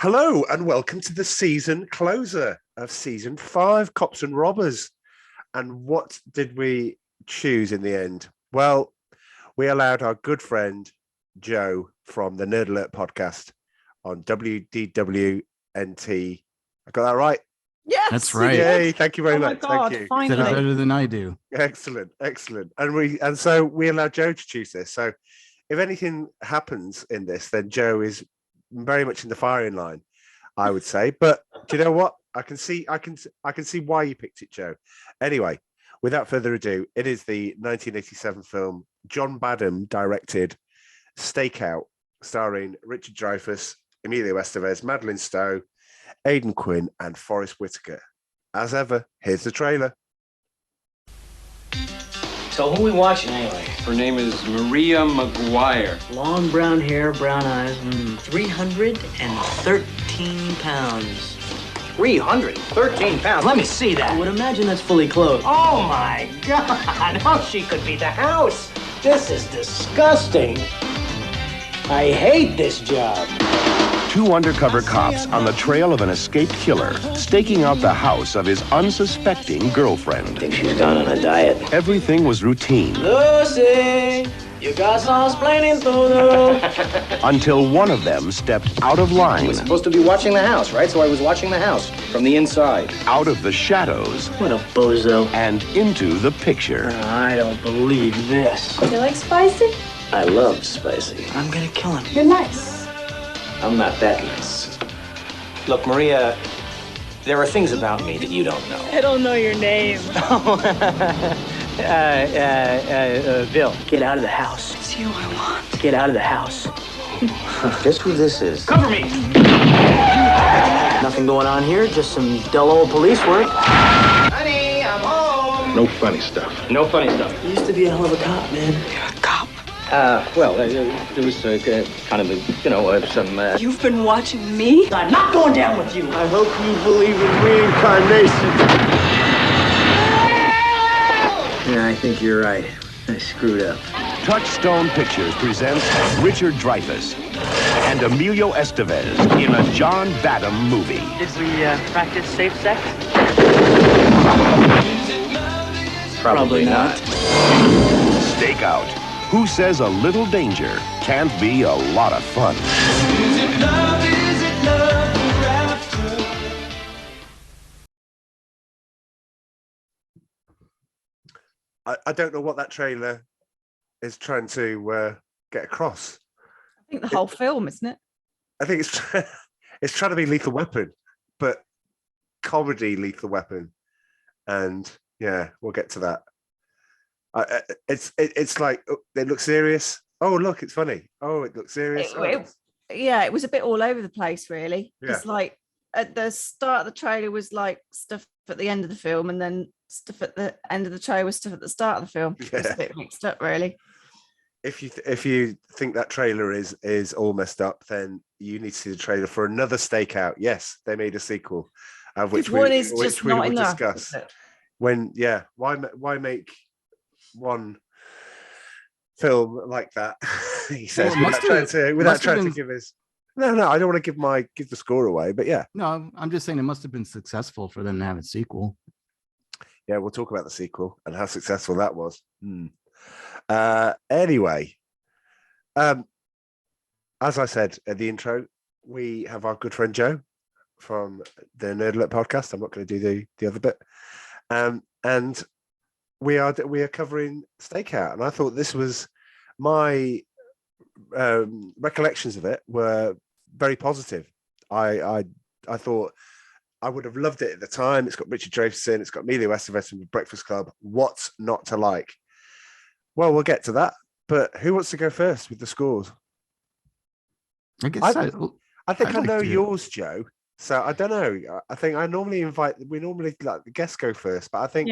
Hello and welcome to the season closer of season 5, Cops and Robbers. And what did we choose in the end? Well, we allowed our good friend Joe from the Nerd Alert podcast on WDWNT. I got that right? Yes, that's right. Yay, thank you very much. God, Thank you. finally. Did it better than I do. Excellent. And so we allowed Joe to choose this. So if anything happens in this, then Joe is very much in the firing line, I would say. But do you know what? I can see why you picked it, Joe. Anyway, without further ado, it is the 1987 film John Badham directed Stakeout, starring Richard Dreyfuss, Emilio Estevez, Madeline Stowe, Aidan Quinn, and Forrest Whitaker. As ever, here's the trailer. So who are we watching anyway? Her name is Maria McGuire. Long brown hair, brown eyes, 313 pounds. 313 pounds? Let me see that. I would imagine that's fully clothed. Oh my God, how she could be the house. This is disgusting. I hate this job. Two undercover cops on the trail of an escaped killer, staking out the house of his unsuspecting girlfriend. I think she's gone on a diet. Everything was routine. Lucy, you got some explaining to do. Until one of them stepped out of line. I was supposed to be watching the house, right? So I was watching the house from the inside. Out of the shadows. What a bozo. And into the picture. I don't believe this. You like spicy? I love spicy. I'm gonna kill him. You're nice. I'm not that nice. Look, Maria, there are things about me that you don't know. I don't know your name. Bill. Get out of the house. It's you I want. Get out of the house. Guess who this is? Cover me! Nothing going on here, just some dull old police work. Honey, I'm home. No funny stuff. No funny stuff. You used to be a hell of a cop, man. You're a cop. There was kind of some... You've been watching me? I'm not going down with you. I hope you believe in reincarnation. Yeah, I think you're right. I screwed up. Touchstone Pictures presents Richard Dreyfuss and Emilio Estevez in a John Badham movie. Did we practice safe sex? Probably not. Stakeout. Who says a little danger can't be a lot of fun? I don't know what that trailer is trying to get across. I think the whole film, isn't it? I think it's trying to be Lethal Weapon, but comedy Lethal Weapon, and yeah, we'll get to that. It's like, oh, it looks serious. Oh, look, it's funny. Oh, it looks serious. It was a bit all over the place, really. Yeah. It's like at the start of the trailer was like stuff at the end of the film, and then stuff at the end of the trailer was stuff at the start of the film. Yeah. It's a bit mixed up, really. If you think that trailer is all messed up, then you need to see the trailer for another Stakeout. Yes, they made a sequel, of which we will discuss. When why make one film like that? He says, without trying to give his. No, I don't want to give the score away, but yeah. No, I'm just saying it must have been successful for them to have a sequel. Yeah, we'll talk about the sequel and how successful that was. Anyway, as I said at the intro, we have our good friend Joe from the Nerd Alert podcast. I'm not going to do the other bit, and we are covering Stakeout, and I thought this was my recollections of it were very positive. I thought I would have loved it at the time. It's got Richard Dreyfuss in. It's got Emilio Estevez from the Breakfast Club. What's not to like? Well, we'll get to that. But who wants to go first with the scores? I guess I think I know yours, Joe. So I don't know. I think we normally let the guests go first, but I think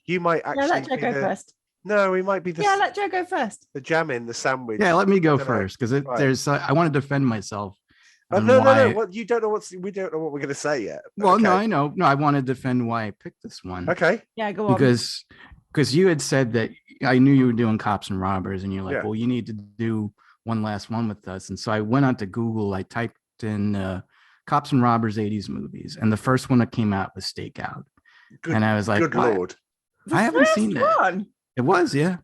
you might actually. Let Joe go first. No, we might be the. Yeah, let Joe go first. The jam in the sandwich. Yeah, let me go first because there's. I want to defend myself. No. Well, you don't know we don't know what we're going to say yet. Well, okay. No, I know. No, I want to defend why I picked this one. Okay. Yeah, go on. Because you had said that I knew you were doing Cops and Robbers, and you're like, well, you need to do one last one with us. And so I went on to Google. I typed in cops and robbers 80s movies, and the first one that came out was Stakeout. Good, And I was like, good what? Lord. I haven't first seen that. one. It was, yeah.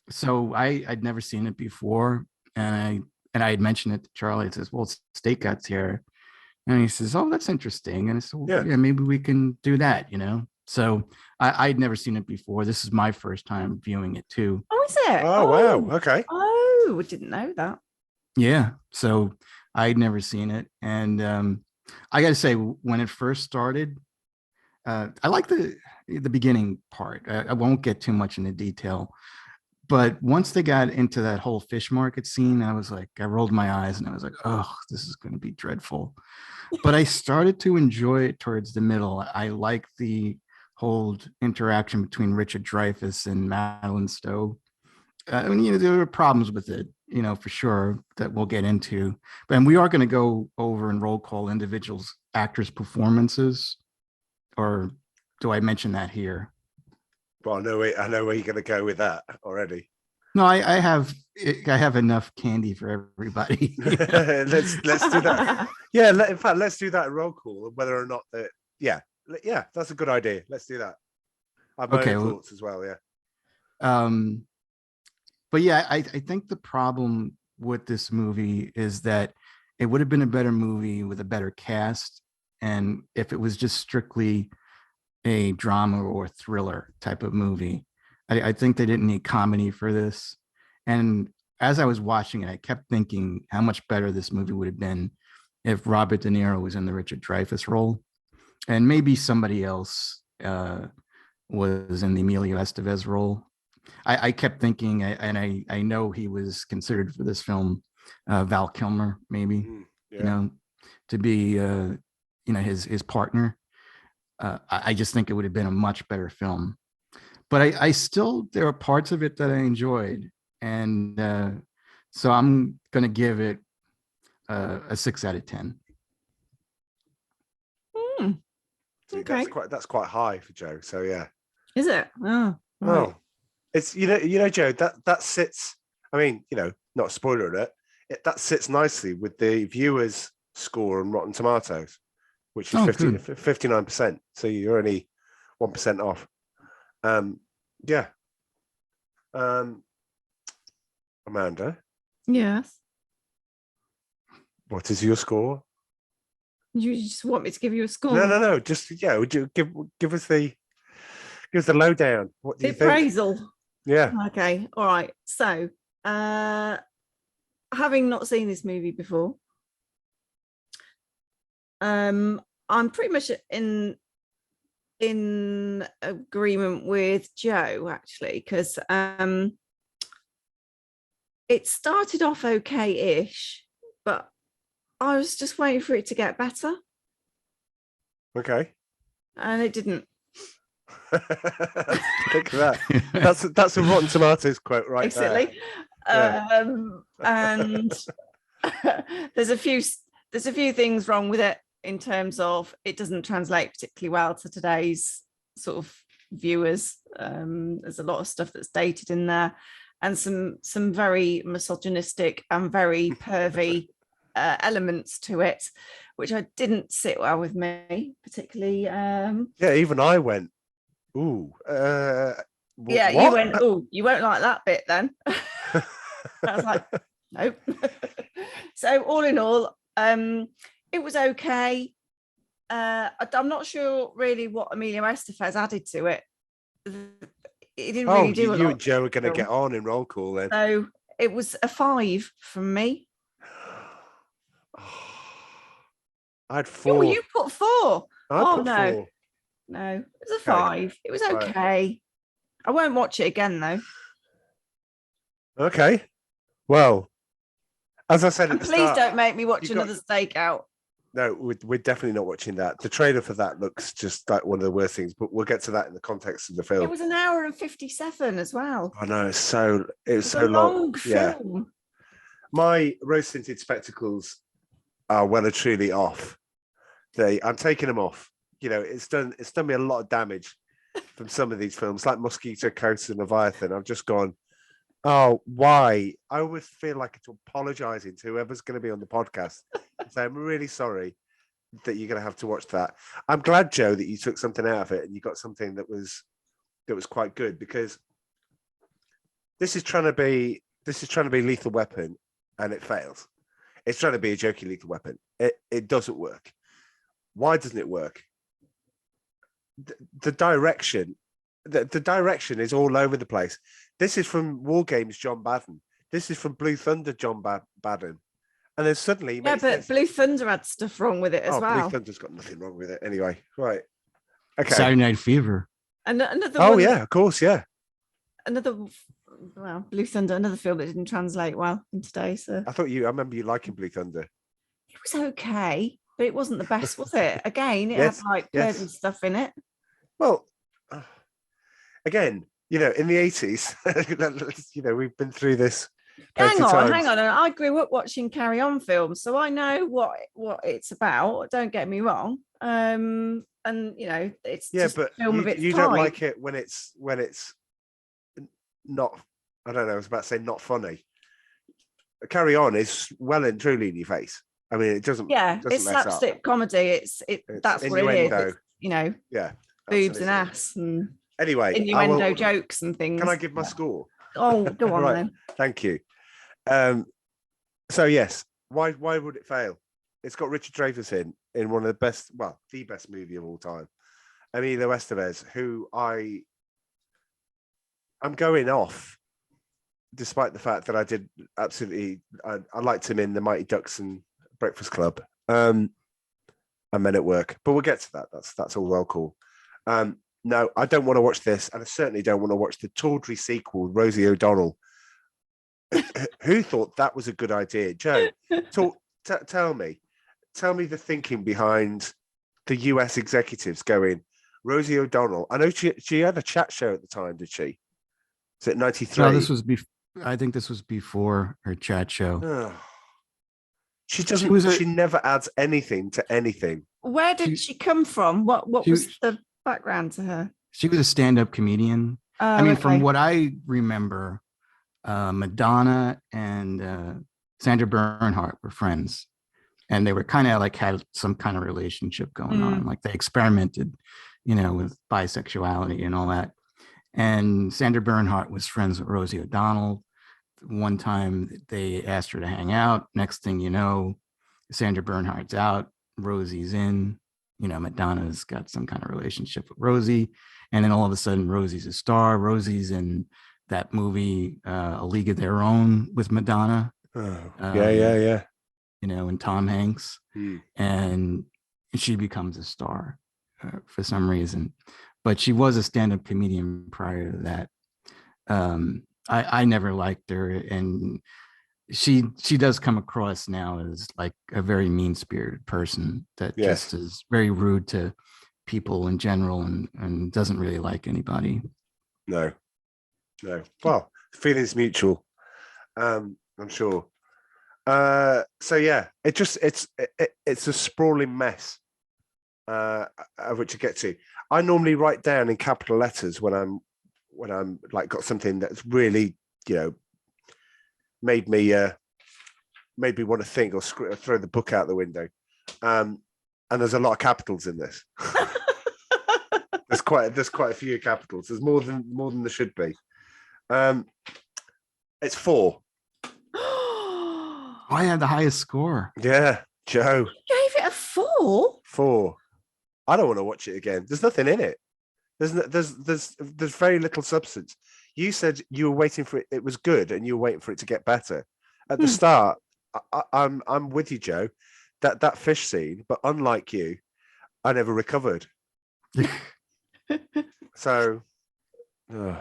So I'd never seen it before, and I had mentioned it to Charlie. It says, "Well, Stakeout's here," and he says, "Oh, that's interesting." And I said, well, "Yeah, maybe we can do that," you know. So I'd never seen it before. This is my first time viewing it too. Oh, is it? Oh, wow. Okay. Oh, I didn't know that. Yeah, so I'd never seen it, and I got to say, when it first started, I like the beginning part. I won't get too much into detail, but once they got into that whole fish market scene, I was like, I rolled my eyes and I was like, oh, this is going to be dreadful. But I started to enjoy it towards the middle. I like the whole interaction between Richard Dreyfuss and Madeline Stowe. I mean, you know, there were problems with it, you know, for sure, that we'll get into. And we are going to go over and roll call individuals, actors' performances, or do I mention that here? Well, I know where you're going to go with that already. No, I have enough candy for everybody. let's do that. Yeah, in fact, let's do that roll call, whether or not that. Yeah, that's a good idea. Let's do that. I have my own thoughts as well. Yeah. But yeah, I think the problem with this movie is that it would have been a better movie with a better cast, and if it was just strictly a drama or thriller type of movie. I think they didn't need comedy for this. And as I was watching it, I kept thinking how much better this movie would have been if Robert De Niro was in the Richard Dreyfuss role, and maybe somebody else was in the Emilio Estevez role. I kept thinking, and I know he was considered for this film, Val Kilmer, maybe, you know, to be, you know, his partner. I just think it would have been a much better film. But I still, there are parts of it that I enjoyed. And so I'm going to give it a 6 out of 10. See, Okay. that's quite high for Joe. So yeah. Is it? Oh, right. Oh, it's, you know, Joe, that sits, I mean, you know, not a spoiler alert, that sits nicely with the viewers' score on Rotten Tomatoes, which is 59%. So you're only 1% off. Yeah. Amanda, Yes. what is your score? You just want me to give you a score? No. Just would you give us the lowdown? What do you think? Appraisal. Yeah. Okay. All right. So, having not seen this movie before, I'm pretty much in agreement with Joe, actually, because it started off okay-ish, but I was just waiting for it to get better. Okay. And it didn't. Look at that. That's a Rotten Tomatoes quote right Basically. there. Yeah. And there's a few things wrong with it in terms of it doesn't translate particularly well to today's sort of viewers. There's a lot of stuff that's dated in there, and some very misogynistic and very pervy elements to it, which I didn't sit well with me particularly. Yeah, even I went, ooh. Yeah, what? you went, oh, you won't like that bit then. I was like, nope. So all in all, it was okay. I'm not sure really what Emilio Estevez added to it. It didn't really do a lot. You and Joe are going to get on in roll call then. So it was a 5 from me. I had 4. Oh, you put 4. I put no. 4. No, it was a 5. It was okay. I won't watch it again though. Okay. Well, as I said at the Please start, don't make me watch another Stakeout. No, we're definitely not watching that. The trailer for that looks just like one of the worst things, but we'll get to that in the context of the film. It was an hour and 57 as well. I know, it's so a long film. Yeah. My rose-tinted spectacles are well and truly off. I'm taking them off. You know, it's done me a lot of damage from some of these films, like Mosquito Coast and Leviathan. I've just gone, Oh, why? I always feel like it's apologizing to whoever's going to be on the podcast. So I'm really sorry that you're going to have to watch that. I'm glad, Joe, that you took something out of it and you got something that was quite good, because this is trying to be Lethal Weapon and it fails. It's trying to be a jokey Lethal Weapon. It doesn't work. Why doesn't it work? The direction, the direction is all over the place. This is from War Games, John Badden. This is from Blue Thunder, John Badden. And then suddenly, Yeah, but Blue Thunder had stuff wrong with it as well. Blue Thunder's got nothing wrong with it anyway. Right. Okay. Saturday Night Fever. And another. Oh one, yeah, of course, yeah. Blue Thunder, another film that didn't translate well in today. So I remember you liking Blue Thunder. It was okay, but it wasn't the best, was it? Again, it Yes, had like pervy stuff in it. Well, again, in the 80s, we've been through this. Hang on. I grew up watching Carry On films, so I know what it's about. Don't get me wrong. And it's just but a film of its you time. don't like it when it's not. I don't know. I was about to say not funny. Carry On is well and truly in your face. I mean, it doesn't. Yeah, doesn't it's mess slapstick up. comedy. It's that's what it is. It's, yeah, boobs absolutely. and ass and anyway, innuendo jokes and things. Can I give my score? Oh, go on right. then. Thank you. So yes, why would it fail? It's got Richard Dreyfuss in one of the best, the best movie of all time. Emilio Estevez, who I'm going off, despite the fact that I did absolutely, I liked him in The Mighty Ducks and Breakfast Club, and Men at Work. But we'll get to that. That's all well cool. No, I don't want to watch this, and I certainly don't want to watch the tawdry sequel, Rosie O'Donnell. Who thought that was a good idea? Joe, tell me the thinking behind the US executives going, Rosie O'Donnell. I know she had a chat show at the time, did she? Is it 93? No, this was I think this was before her chat show. Oh. She doesn't. She never adds anything to anything. Where did she come from? What was the background to her? She was a stand-up comedian. I mean, from what I remember, Madonna and Sandra Bernhardt were friends, and they were kind of like had some kind of relationship going on. Like they experimented, with bisexuality and all that. And Sandra Bernhardt was friends with Rosie O'Donnell. One time they asked her to hang out. Next thing you know, Sandra Bernhardt's out, Rosie's in. Madonna's got some kind of relationship with Rosie. And then all of a sudden, Rosie's a star. Rosie's in that movie, A League of Their Own with Madonna. Oh, yeah. And Tom Hanks. And she becomes a star for some reason. But she was a stand-up comedian prior to that. I never liked her, and she does come across now as like a very mean-spirited person that just is very rude to people in general and doesn't really like anybody. No. Well, feelings mutual. I'm sure. So yeah, it's a sprawling mess. Of which to get to. I normally write down in capital letters when I'm like got something that's really made me want to think or throw the book out the window. And there's a lot of capitals in this. there's quite a few capitals. There's more than there should be. It's 4. I had the highest score. Yeah, Joe. You gave it a 4? 4. I don't want to watch it again. There's nothing in it. There's very little substance. You said you were waiting for it. It was good, and you were waiting for it to get better. At the start, I'm with you, Joe. That fish scene, but unlike you, I never recovered. So, I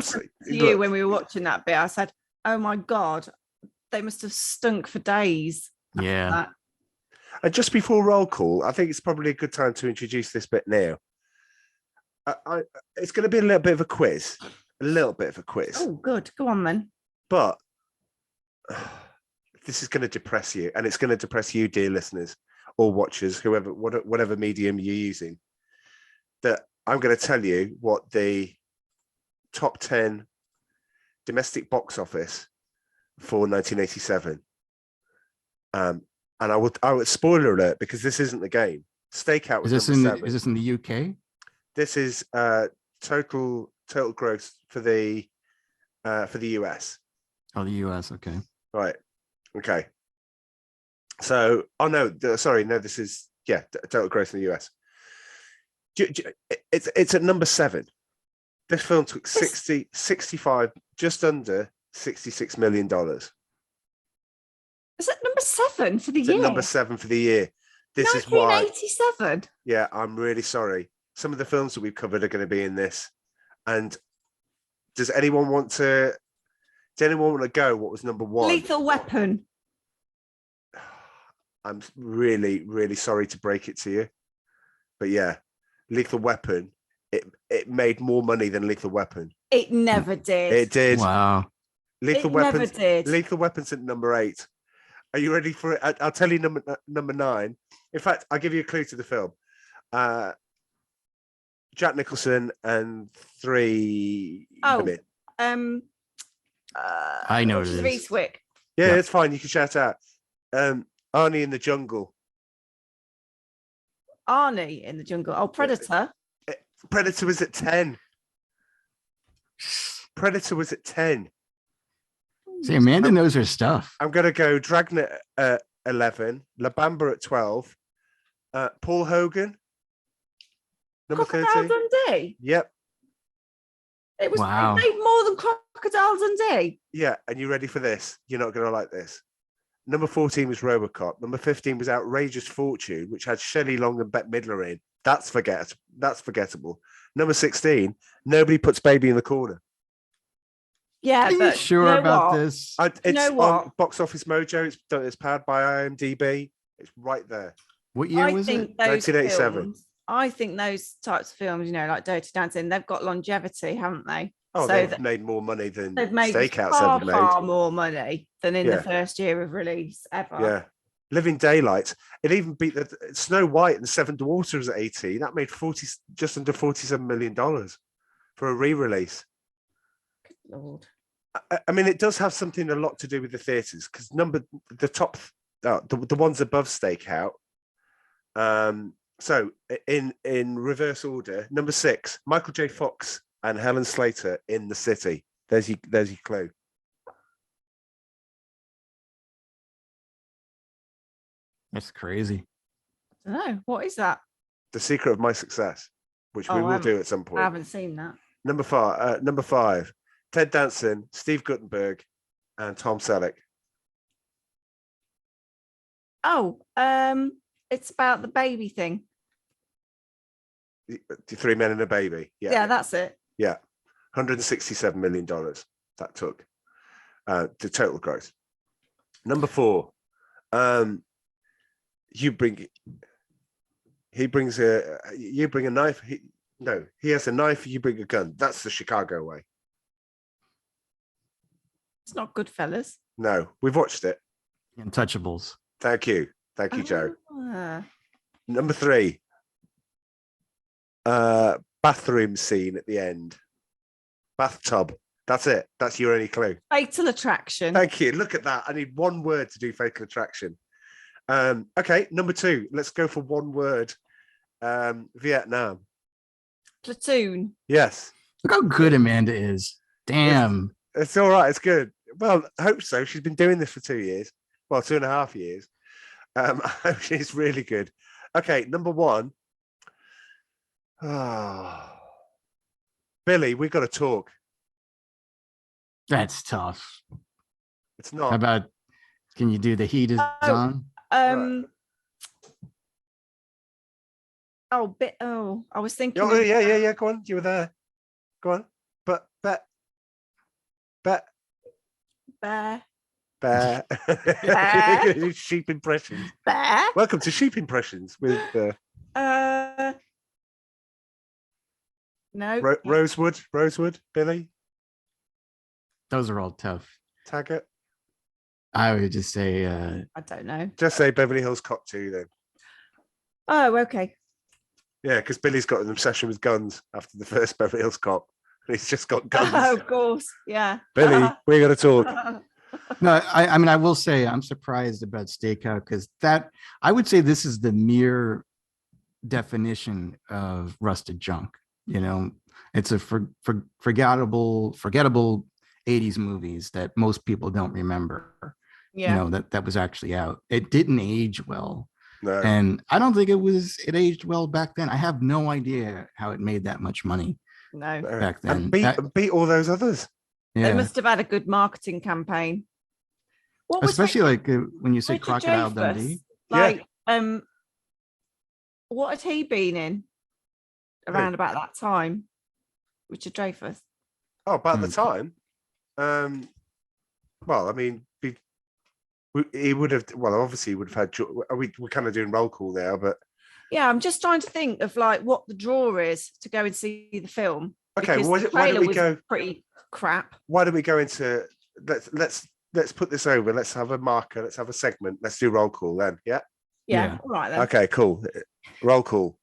said to you when we were watching that bit, I said, "Oh my God, they must have stunk for days." Yeah. And just before roll call, I think it's probably a good time to introduce this bit now. It's going to be a little bit of a quiz. Oh, good. Go on then. But this is going to depress you, and it's going to depress you, dear listeners or watchers, whatever medium you're using. That I'm going to tell you what the top 10 domestic box office for 1987. And I would spoiler alert because this isn't the game. Stakeout was Is number 7. this in the UK? This is total gross for the US. Oh, the US. Okay. Right. Okay. So, oh no, sorry, no, this is total gross in the US. It's at number 7. This film took 65, just under $66 million. Is it number 7 for the It's year? at number 7 for the year. This is why. 1987. Yeah, I'm really sorry. Some of the films that we've covered are going to be in this. And does anyone want to go? What was number 1? Lethal Weapon. I'm really, really sorry to break it to you. But yeah, Lethal Weapon, it made more money than Lethal Weapon. It never did. It did. Wow. Lethal never did. Lethal Weapon's at number 8. Are you ready for it? I'll tell you number 9. In fact, I'll give you a clue to the film. Jack Nicholson and 3 women. I know it is. Reeswick. Yeah, Yeah. it's fine. You can shout out. Arnie in the Jungle. Arnie in the Jungle. Oh, Predator. Predator was at 10. Predator was at 10. See, Amanda knows her stuff. I'm going to go Dragnet at 11, La Bamba at 12, Paul Hogan, number Crocodile 13. Dundee. Yep. It was Wow. it made more than Crocodile Dundee. Yeah, and you ready for this? You're not going to like this. Number 14 was Robocop. Number 15 was Outrageous Fortune, which had Shelley Long and Bette Midler in. That's forgettable. Number 16, Nobody Puts Baby in the Corner. Yeah, Are you but sure you know about what? this? It's know on what? Box Office Mojo. It's powered by IMDb. It's right there. What year I was think it? those 1987. films, I think those types of films, like Dirty Dancing, they've got longevity, haven't they? Oh, So they've made more money than they've made Stakeouts far, ever made. far more money than in Yeah. the first year of release ever. Yeah. Living Daylights. It even beat the Snow White and Seven Dwarfs at 18. That made just under $47 million for a re-release. Lord. I mean, it does have something a lot to do with the theatres because the ones above Stakeout. So in reverse order, number 6, Michael J. Fox and Helen Slater in The City. There's your clue. That's crazy. I don't know. What is that? The Secret of My Success, which we Oh, I will haven't- do at some point. I haven't seen that. Number 5, Ted Danson, Steve Guttenberg, and Tom Selleck. Oh, it's about the baby thing. The 3 Men and a Baby. Yeah, that's it. Yeah. $167 million that took the total gross. Number 4, you bring a knife. He has a knife, you bring a gun. That's the Chicago way. It's not Goodfellas. No, we've watched it. Untouchables. Thank you, Joe. Ah. Number 3, bathroom scene at the end. Bathtub. That's it. That's your only clue. Fatal Attraction. Thank you. Look at that. I need one word to do Fatal Attraction. Okay, number 2. Let's go for one word. Vietnam. Platoon. Yes. Look how good Amanda is. Damn. It's all right. It's good. Well, I hope so. She's been doing this for 2 years. Well, 2.5 years. I hope she's really good. Okay, number 1. Oh. Billy, we've got to talk. That's tough. It's not. How about, can you do The Heat Is On? I was thinking. Oh, yeah. Go on. You were there. Go on. But Bear. Sheep impressions. Bear. Welcome to Sheep Impressions with No. Rosewood, Billy, Those are all tough. Taggart. I would just say I don't know. Just say Beverly Hills Cop 2 then. Oh, okay. Yeah, because Billy's got an obsession with guns after the first Beverly Hills Cop. He's just got guns. Oh, of course. Yeah. Billy, we're going to talk. No, I mean, I will say I'm surprised about Stakeout because I would say this is the mere definition of rusted junk. You know, it's a forgettable 80s movies that most people don't remember. Yeah. You know, that was actually out. It didn't age well. No. And I don't think it aged well back then. I have no idea how it made that much money No. back then. And beat all those others. They Yeah. must have had a good marketing campaign. What was Especially like when you say Richard Crocodile Dreyfuss, Dundee. Like, what had he been in around about that time? Richard Dreyfuss. Oh, about the time. Well, I mean, he would have. Well, obviously, he would have had. We're kind of doing roll call now, but Yeah, I'm just trying to think of like what the draw is to go and see the film. okay. because Well, the why don't we trailer was go? Pretty crap. Why don't we go into? Let's put this over. Let's have a marker. Let's have a segment. Let's do roll call then. Yeah. Yeah. All right then. Okay. Cool. Roll call.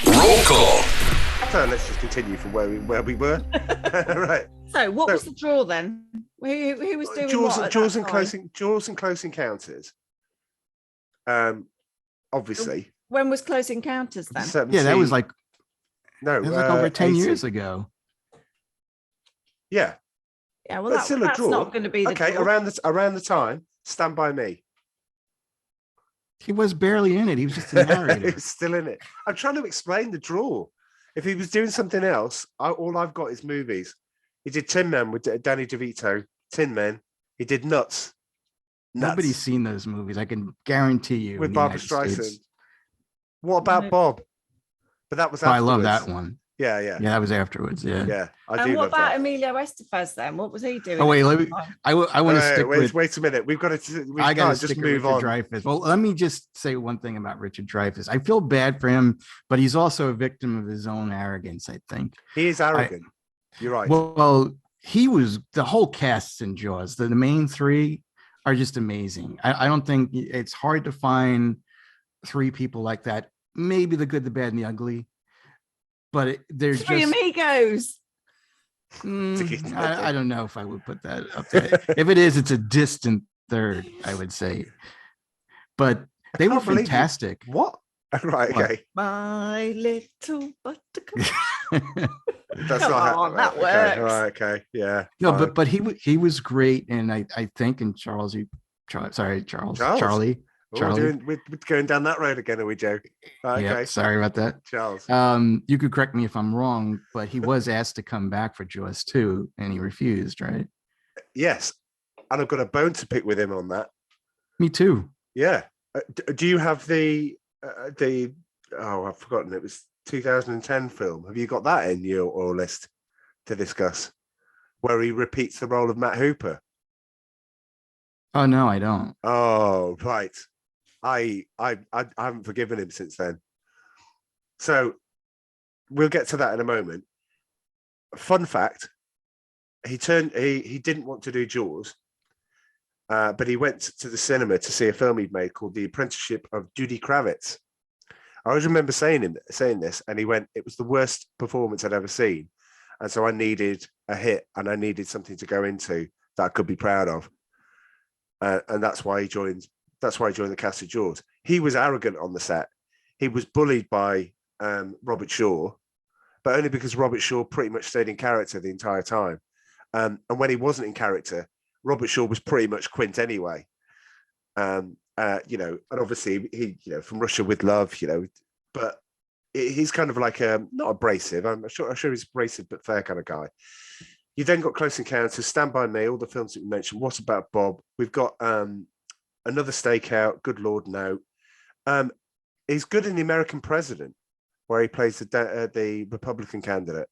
Roll call. So let's just continue from where we were. Right. So what was the draw then? Who was doing what at Jaws that and time? Close Encounters. Obviously. When was Close Encounters then? 70 Yeah, that was like over 10 80. years ago. Yeah. Yeah, well, That's still a that's draw. not going to be the Okay, draw. around the time, Stand By Me. He was barely in it. He was just the narrator. He's still in it. I'm trying to explain the draw. If he was doing something else, all I've got is movies. He did Tin Men with Danny DeVito. Tin Men. He did Nuts. Nobody's seen those movies. I can guarantee you. With in the Barbara United Streisand. States. What about Bob? But that was Oh, I love afterwards. that one. Yeah. Yeah, that was afterwards. Yeah. Yeah, I And do what love about that. Emilio Estevez then? What was he doing? Oh wait, at let that me. time? I want to stick with. Wait a minute. We've got to. I got to can't stick just with move Richard on. Dreyfuss. Well, let me just say one thing about Richard Dreyfuss. I feel bad for him, but he's also a victim of his own arrogance. I think He is arrogant. You're right. Well, he was the whole cast in Jaws. The main three are just amazing. I don't think it's hard to find three people like that. Maybe the good, the bad, and the ugly, but they're Three just. Amigos. I don't know if I would put that up there. If it is, it's a distant third, I would say. But they were can't believe you- fantastic. What? Right. What? Okay. My little buttercup. That's Come not on, right, that okay, works. Right. Okay. Yeah. No, fine. but he was great, and I think in Charlie. Oh, Charlie. we're going down that road again, are we, Joe? Right, Yeah, okay. sorry about that. Charles. You could correct me if I'm wrong, but he was asked to come back for Jaws 2, and he refused, right? Yes. And I've got a bone to pick with him on that. Me too. Yeah. Do you have the I've forgotten, it was 2010 film. Have you got that in your list to discuss? Where he repeats the role of Matt Hooper. Oh no, I don't. Oh, right. I haven't forgiven him since then. So we'll get to that in a moment. Fun fact: he didn't want to do Jaws, but he went to the cinema to see a film he'd made called The Apprenticeship of Judy Kravitz. I always remember saying this, and he went, "It was the worst performance I'd ever seen," and so I needed a hit, and I needed something to go into that I could be proud of. And that's why he joined. That's why he joined the cast of Jaws. He was arrogant on the set. He was bullied by Robert Shaw, but only because Robert Shaw pretty much stayed in character the entire time. And when he wasn't in character, Robert Shaw was pretty much Quint anyway. And obviously he, From Russia with Love, but he's kind of like not abrasive. I'm sure he's abrasive but fair kind of guy. You then got Close Encounters, Stand By Me, all the films that we mentioned. What About Bob? We've got another Stakeout, Good Lord No. He's good in The American President, where he plays the Republican candidate.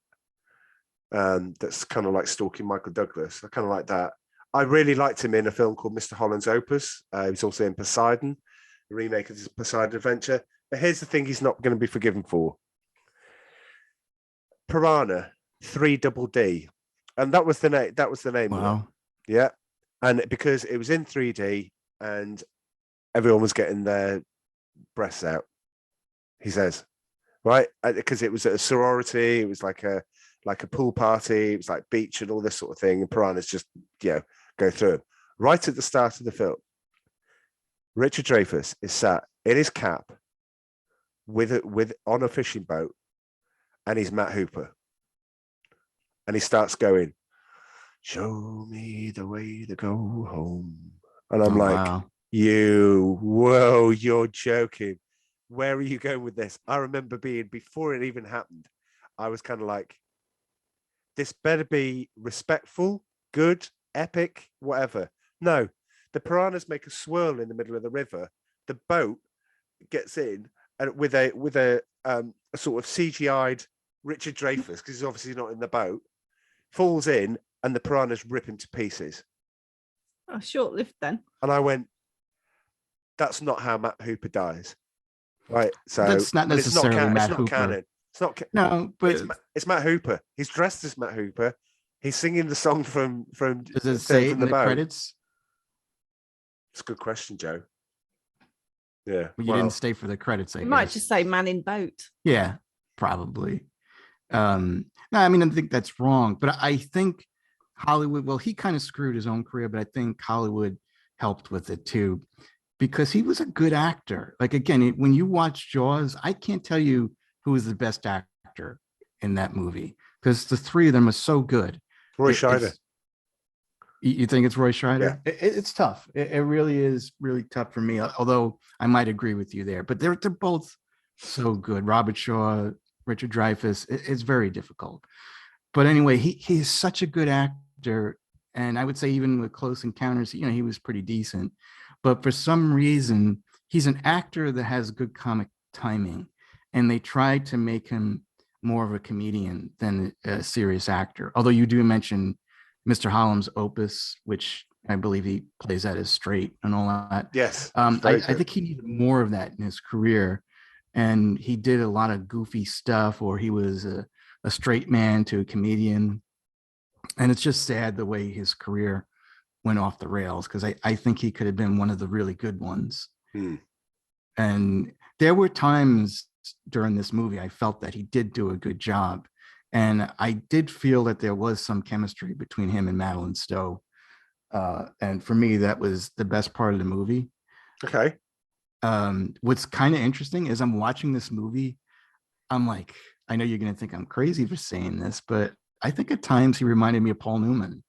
That's kind of like stalking Michael Douglas. I kind of like that. I really liked him in a film called Mr. Holland's Opus. He was also in Poseidon, the remake of the Poseidon Adventure. But here's the thing he's not going to be forgiven for. Piranha, 3DD. And that was the name. That was the name. Wow. Yeah. And because it was in 3D and everyone was getting their breasts out, he says, right? Because it was at a sorority. It was like a like a pool party. It was like beach and all this sort of thing. And piranhas just, go through them. Right at the start of the film, Richard Dreyfuss is sat in his cap on a fishing boat, and he's Matt Hooper. And he starts going, "Show me the way to go home." And I'm Wow. whoa, you're joking. Where are you going with this? I remember before it even happened, I was kind of like, this better be respectful, good, epic, whatever. No, the piranhas make a swirl in the middle of the river. The boat gets in and with a sort of CGI'd Richard Dreyfuss, because he's obviously not in the boat, falls in, and the piranhas rip him to pieces. Oh, short-lived then. And I went, that's not how Matt Hooper dies. Right. So That's not necessarily Matt it's not Hooper. canon. It's not No, but it's Matt Hooper. He's dressed as Matt Hooper. He's singing the song from does it say from in the boat. credits? It's a good question, Joe. Yeah. Well, you didn't stay for the credits, I You guess. might just say man in boat. Yeah, probably. No, I mean, I think that's wrong, but I think Hollywood, well, he kind of screwed his own career, but I think Hollywood helped with it too, because he was a good actor. Like, again, when you watch Jaws, I can't tell you who was the best actor in that movie, because the three of them are so good. Roy Scheider. You think it's Roy Scheider? Yeah. It's tough. It really is really tough for me, although I might agree with you there, but they're both so good. Robert Shaw, Richard Dreyfuss, it's very difficult. But anyway, he's such a good actor. And I would say even with Close Encounters, he was pretty decent. But for some reason, he's an actor that has good comic timing. And they tried to make him more of a comedian than a serious actor. Although you do mention Mr. Holland's Opus, which I believe he plays that as straight and all that. Yes. I think he needed more of that in his career. And he did a lot of goofy stuff, or he was a straight man to a comedian. And it's just sad the way his career went off the rails, because I think he could have been one of the really good ones. And there were times during this movie I felt that he did do a good job. And I did feel that there was some chemistry between him and Madeline Stowe. And for me, that was the best part of the movie. Okay. What's kind of interesting is I'm watching this movie. I'm like, I know you're going to think I'm crazy for saying this, but I think at times he reminded me of Paul Newman.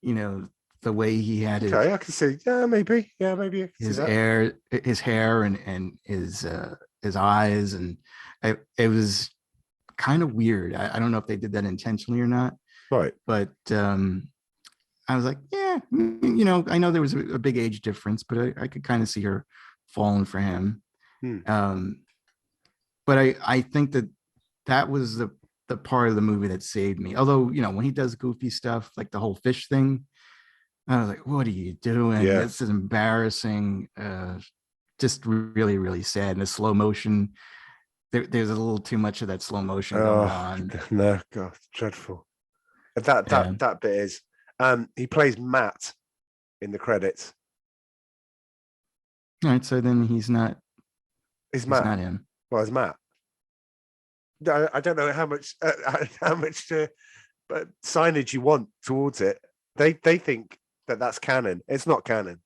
The way he had his, I can see. Yeah, maybe. His hair and his eyes, and it was kind of weird. I don't know if they did that intentionally or not. Right. But I was like, yeah, I know there was a big age difference, but I could kind of see her falling for him. But I think that was the part of the movie that saved me. Although, when he does goofy stuff, like the whole fish thing, I was like, what are you doing? Yeah. This is embarrassing. Just really, really sad. And the slow motion, there's a little too much of that slow motion going on. No, God, dreadful. That bit is. He plays Matt in the credits. All right, so then he's not. He's Matt. Not him. Well, it's Matt. I don't know how much signage you want towards it. They think that that's canon. It's not canon.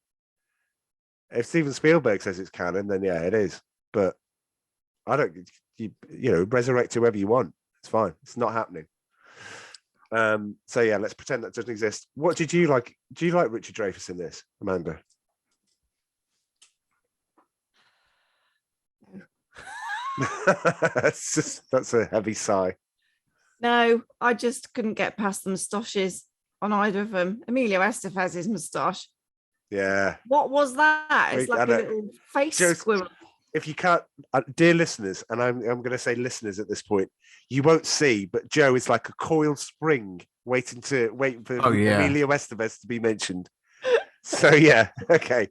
If Steven Spielberg says it's canon, then yeah, it is. But I don't. You resurrect whoever you want. It's fine. It's not happening. So yeah, let's pretend that doesn't exist. What did you like? Do you like Richard Dreyfuss in this, Amanda? That's a heavy sigh. No, I just couldn't get past the moustaches on either of them. Emilio Estevez's moustache. Yeah. What was that? It's like a little face squirrel. If you can't, dear listeners, and I'm going to say listeners at this point, you won't see, but Joe is like a coiled spring waiting for Emilio Estevez to be mentioned. So yeah, okay.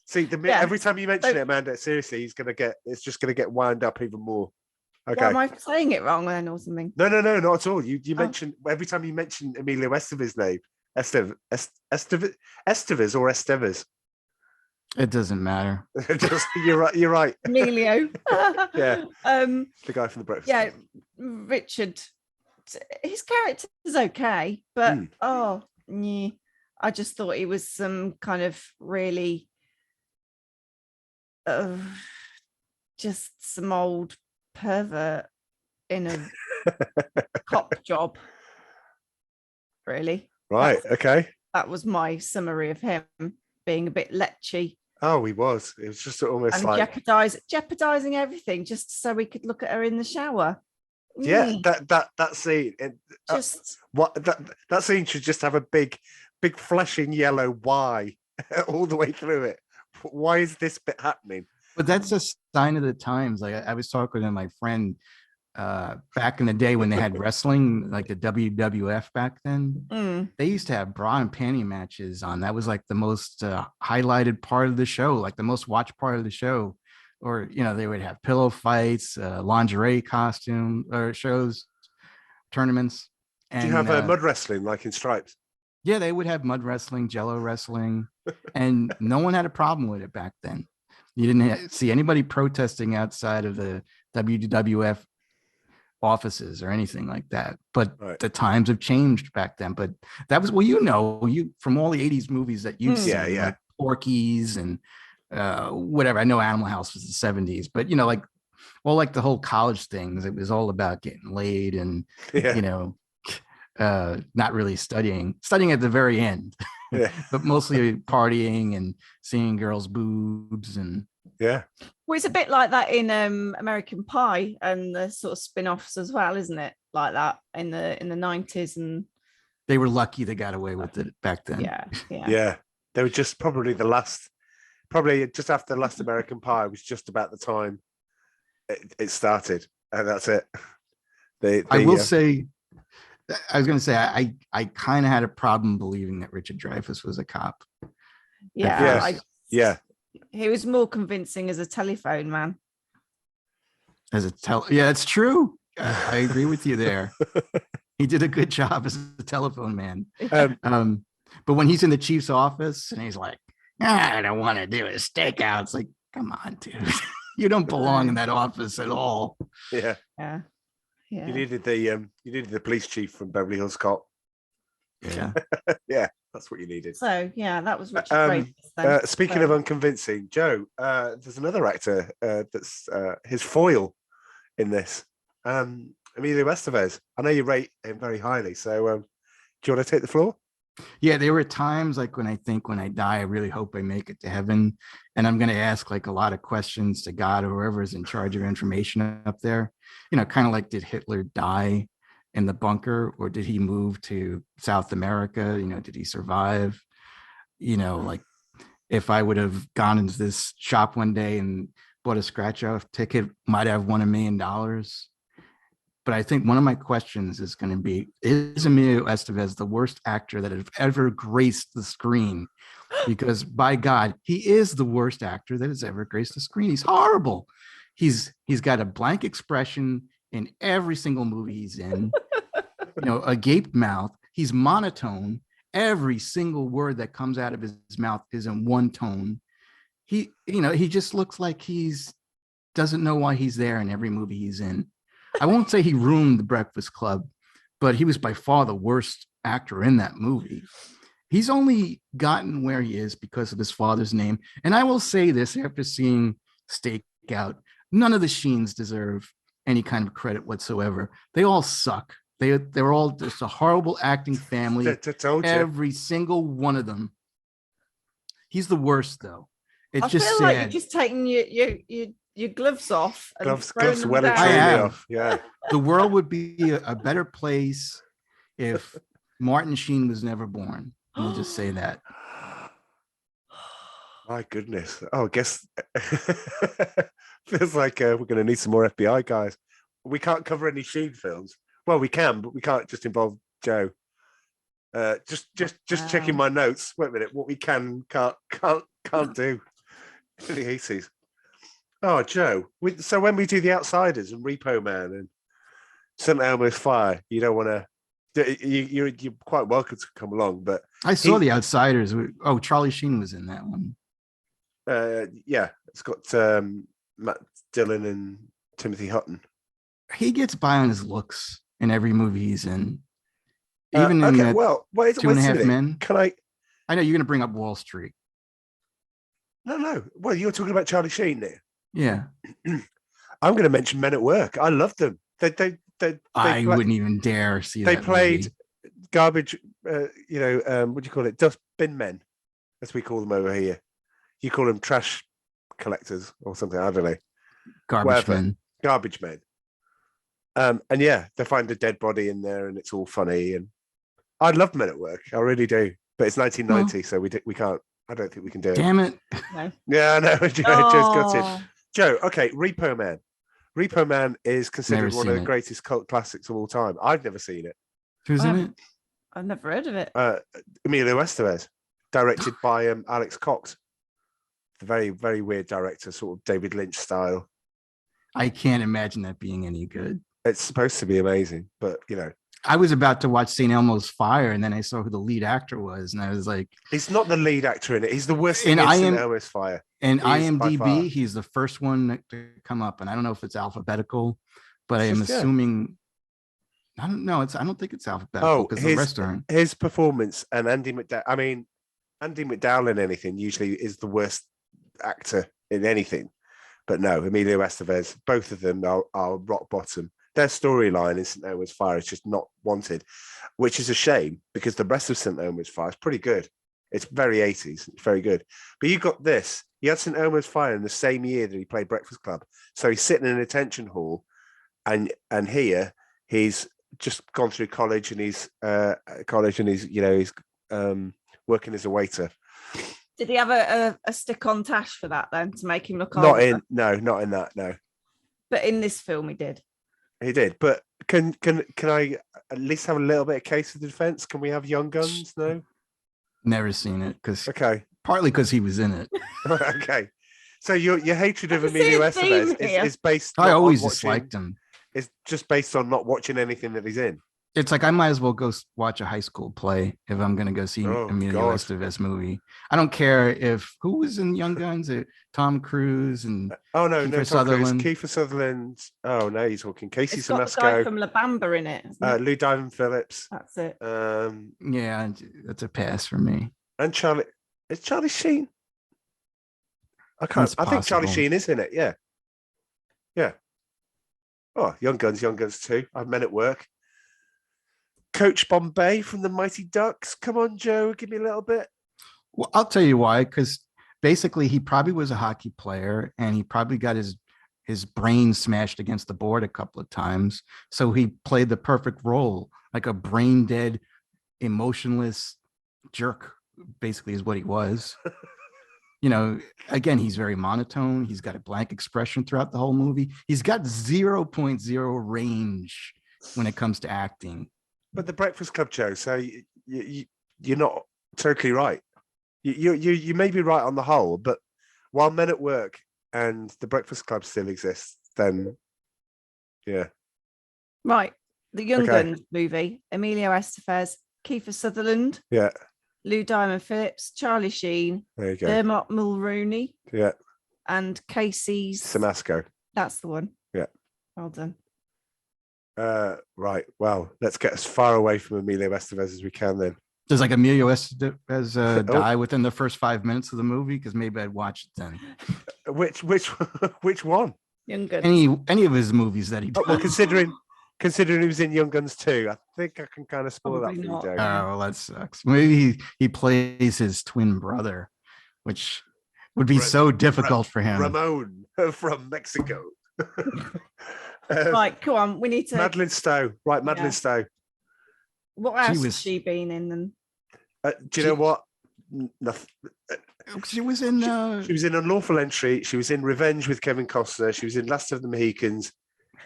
See, every time you mention it, Amanda, seriously, it's just going to get wound up even more. Okay. Well, am I saying it wrong then or something? No, not at all. You mentioned, every time you mention Emilio Estevez's name, Estevez or Estevez. It doesn't matter. You're right. Emilio. Yeah. The guy from the Breakfast. Yeah, Richard his character is okay, but Mm. yeah, I just thought he was some kind of really just some old pervert in a cop job. Really, Right. Okay. that was my summary of him being a bit lechy Oh, he was. It was just almost and like jeopardizing everything just so we could look at her in the shower. yeah. Mm, That scene. just What that scene should just have a big flashing yellow Y all the way through it. Why is this bit happening? But that's a sign of the times. Like I was talking to my friend back in the day when they had wrestling, like the WWF back then. They used to have bra and panty matches on. That was like the most highlighted part of the show, like the most watched part of the show. Or they would have pillow fights, lingerie costume or shows, tournaments. And Do you have mud wrestling like in Stripes? yeah, they would have mud wrestling, jello wrestling, and no one had a problem with it back then. You didn't see anybody protesting outside of the WWF offices or anything like that. But Right. the times have changed back then. But that was, well, you from all the 80s movies that you've seen, Yeah. like Porky's and whatever. I know Animal House was the 70s, but like the whole college things, it was all about getting laid and not really studying at the very end. Yeah. But mostly partying and seeing girls' boobs and Yeah. well, it's a bit like that in American Pie and the sort of spin-offs as well, isn't it? Like that in the 90s, and they were lucky they got away with it back then. yeah. They were just probably just after the last American Pie was just about the time it started, and that's it. I will say, I was going to say, I kind of had a problem believing that Richard Dreyfuss was a cop. Yeah. Yeah. He was more convincing as a telephone man. Yeah, it's true. I agree with you there. He did a good job as a telephone man. But when he's in the chief's office and he's like, I don't want to do a stakeout. It's like, come on, dude. You don't belong in that office at all. Yeah. Yeah. You needed the police chief from Beverly Hills Cop. Yeah. Yeah, that's what you needed. So yeah, that was Richard Dreyfuss. Speaking of unconvincing, Joe, there's another actor that's his foil in this. Emilio Estevez. I know you rate him very highly, so do you want to take the floor? Yeah, there were times like when I die, I really hope I make it to heaven. And I'm going to ask like a lot of questions to God or whoever is in charge of information up there. Kind of like, did Hitler die in the bunker, or did he move to South America? Did he survive? Like if I would have gone into this shop one day and bought a scratch off ticket, might have won $1 million. But I think one of my questions is going to be, is Emilio Estevez the worst actor that has ever graced the screen? Because by God, he is the worst actor that has ever graced the screen. He's horrible. He's got a blank expression in every single movie he's in, a gaped mouth. He's monotone. Every single word that comes out of his mouth is in one tone. He just looks like doesn't know why he's there in every movie he's in. I won't say he ruined The Breakfast Club, but he was by far the worst actor in that movie. He's only gotten where he is because of his father's name. And I will say this after seeing Stakeout, none of the Sheens deserve any kind of credit whatsoever. They all suck. They're all just a horrible acting family. Every single one of them. He's the worst, though. It's just sad. Like you're just taking your gloves off. And gloves them well and down. truly off. Yeah. The world would be a better place if Martin Sheen was never born. We'll just say that. My goodness. Oh, I guess feels like we're going to need some more FBI guys. We can't cover any Sheen films. Well, we can, but we can't just involve Joe. Just checking my notes. Wait a minute. What we can't do. Really hates. Oh, Joe. So when we do The Outsiders and Repo Man and St. Elmo's Fire, you don't want to. You're quite welcome to come along, but I saw The Outsiders. Oh, Charlie Sheen was in that one. Yeah, it's got Matt Dillon and Timothy Hutton. He gets by on his looks. in every movie he's in. Even in okay, that well, wait, Two and a Half a minute. Men. Can I? I know you're going to bring up Wall Street. No. Well, you're talking about Charlie Sheen there. Yeah. I'm going to mention Men at Work. I love them. I wouldn't even dare see they that played movie. garbage, what do you call it? Dustbin men, as we call them over here. You call them trash collectors or something. I don't know. Garbage men. Garbage men. And yeah, they find a dead body in there, and it's all funny. And I love Men at Work. I really do. But it's 1990, so we can't. I don't think we can do it. Damn it. No. Yeah, I know. Joe's got it. Oh. Joe, okay, Repo Man. Repo Man is considered Never one of the seen it. greatest cult classics of all time. I've never seen it. Who's in it? I've never heard of it. Emilio Estevez, directed by Alex Cox, the very, very weird director, sort of David Lynch style. I can't imagine that being any good. It's supposed to be amazing, but I was about to watch St. Elmo's Fire, and then I saw who the lead actor was, and I was like, he's not the lead actor in it. He's the worst And thing in I St. am- Elmo's Fire. and He is by far. IMDb, he's the first one to come up, and I don't know if it's alphabetical, but I am It's just- yeah. assuming. I don't know. I don't think it's alphabetical because the rest aren't. his performance and Andy McDowell. I mean, Andy McDowell in anything usually is the worst actor in anything, but no, Emilio Estevez. Both of them are rock bottom. Their storyline in St. Elmo's Fire is just not wanted, which is a shame because the rest of St. Elmo's Fire is pretty good. It's very 80s. It's very good. But you got this. He had St. Elmo's Fire in the same year that he played Breakfast Club. So he's sitting in an attention hall, and here he's just gone through college, and he's working as a waiter. Did he have a stick-on tash for that then to make him look Not older? in that. No, But in this film, he did. he did. But can I at least have a little bit of case of defense? Can we have Young Guns? No. Never seen it because Okay. partly because he was in it. Okay. So your hatred of I can Emilio see a theme Estevez here. is based. I not on always watching- disliked him. It's just based on not watching anything that he's in. It's like I might as well go watch a high school play if I'm going to go see Oh, Emilio God. Estevez movie. I don't care if who was in Young Guns, Tom Cruise and Oh no, Kiefer no, Tom Cruise, Sutherland. Kiefer Sutherland. Oh no, you're talking Casey It's got the guy Sinesco, from La Bamba in it. isn't it? Lou Diamond Phillips, That's it. yeah, that's a pass for me. and Charlie. Is Charlie Sheen? I can't. That's I think Charlie possible. Sheen is in it. Yeah. Oh, Young Guns 2. I've Men at Work. Coach Bombay from the Mighty Ducks. Come on, Joe, give me a little bit. Well, I'll tell you why. Because basically, he probably was a hockey player, and he probably got his brain smashed against the board a couple of times. So he played the perfect role, like a brain dead, emotionless jerk. Basically, is what he was. Again, he's very monotone. He's got a blank expression throughout the whole movie. He's got 0.0 range when it comes to acting. But the Breakfast Club, Joe. So you're not totally right. You may be right on the whole, but while Men at Work and the Breakfast Club still exists, then yeah. Right. The Young Okay. Guns movie. Emilio Estevez, Kiefer Sutherland, Yeah, Lou Diamond Phillips, Charlie Sheen, there you go. Dermot Mulroney, Yeah, and Casey's. Samasco. That's the one. Yeah. Well done. Right. Well, let's get as far away from Emilio Estevez as we can then. Does like Emilio Estevez die within the first 5 minutes of the movie? Because maybe I'd watch it then. Which one? Young Guns. Any of his movies that he did. Well, considering he was in Young Guns 2, I think I can kind of spoil that for Probably you, not. Joe. Oh, well, that sucks. Maybe he plays his twin brother, which would be so difficult for him. Ramon from Mexico. Right, come on. We need to. Madeline Stowe. Right, Madeline Yeah. Stowe. What else has was- she been in? Then Do you know what? Nothing. She was in. She was in Unlawful Entry. She was in Revenge with Kevin Costner. She was in Last of the Mohicans.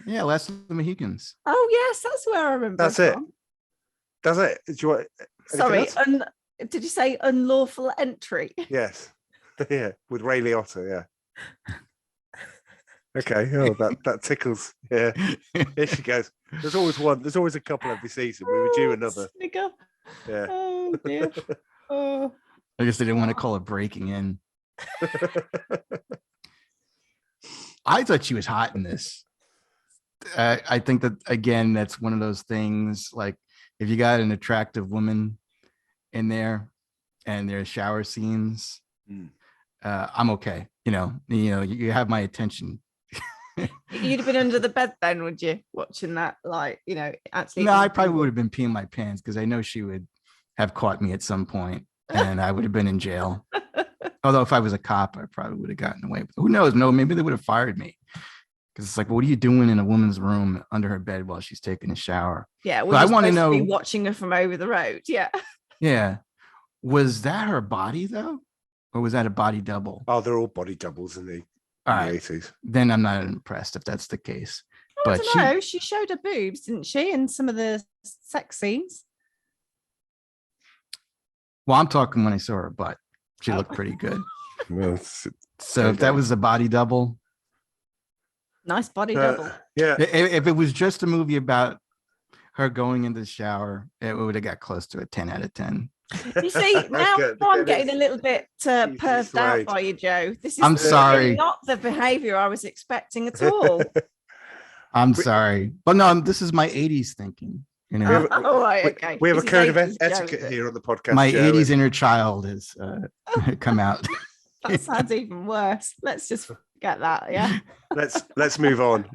Yeah, Last of the Mohicans. oh yes, that's where I remember. That's her it. from. Does it? Do you want? anything Sorry, else? did you say unlawful entry? Yes. Yeah, with Ray Liotta. Yeah. Okay. Oh, that tickles. Yeah. Here she goes. There's always one. There's always a couple every season. We were due another. Snigger. Yeah. Oh dear. Oh. I guess they didn't want to call it breaking in. I thought she was hot in this. I think that again, that's one of those things. Like if you got an attractive woman in there, and there's shower scenes, I'm okay. You have my attention. You'd have been under the bed then, would you? Watching that, actually. No, I probably would have been peeing my pants because I know she would have caught me at some point, and I would have been in jail. Although if I was a cop, I probably would have gotten away with it. Who knows? No, maybe they would have fired me. Because it's like, well, what are you doing in a woman's room under her bed while she's taking a shower? Yeah, I want to know. Watching her from over the road. Yeah. Yeah. Was that her body though, or was that a body double? Oh, they're all body doubles in the 80s. Then I'm not impressed if that's the case. I don't know. She showed her boobs, didn't she, in some of the sex scenes? Well, I'm talking when I saw her butt. She looked pretty good. Well, so if that was a body double. Nice body double. Yeah. If it was just a movie about her going into the shower, it would have got close to a 10 out of 10. You see, now I'm getting a little bit perved out by you, Joe. This is I'm sorry. not the behavior I was expecting at all. I'm sorry. But no, this is my 80s thinking. Right, okay. We have a code of etiquette here on the podcast. My 80s inner child has come out. That sounds even worse. Let's just get that, yeah. Let's move on.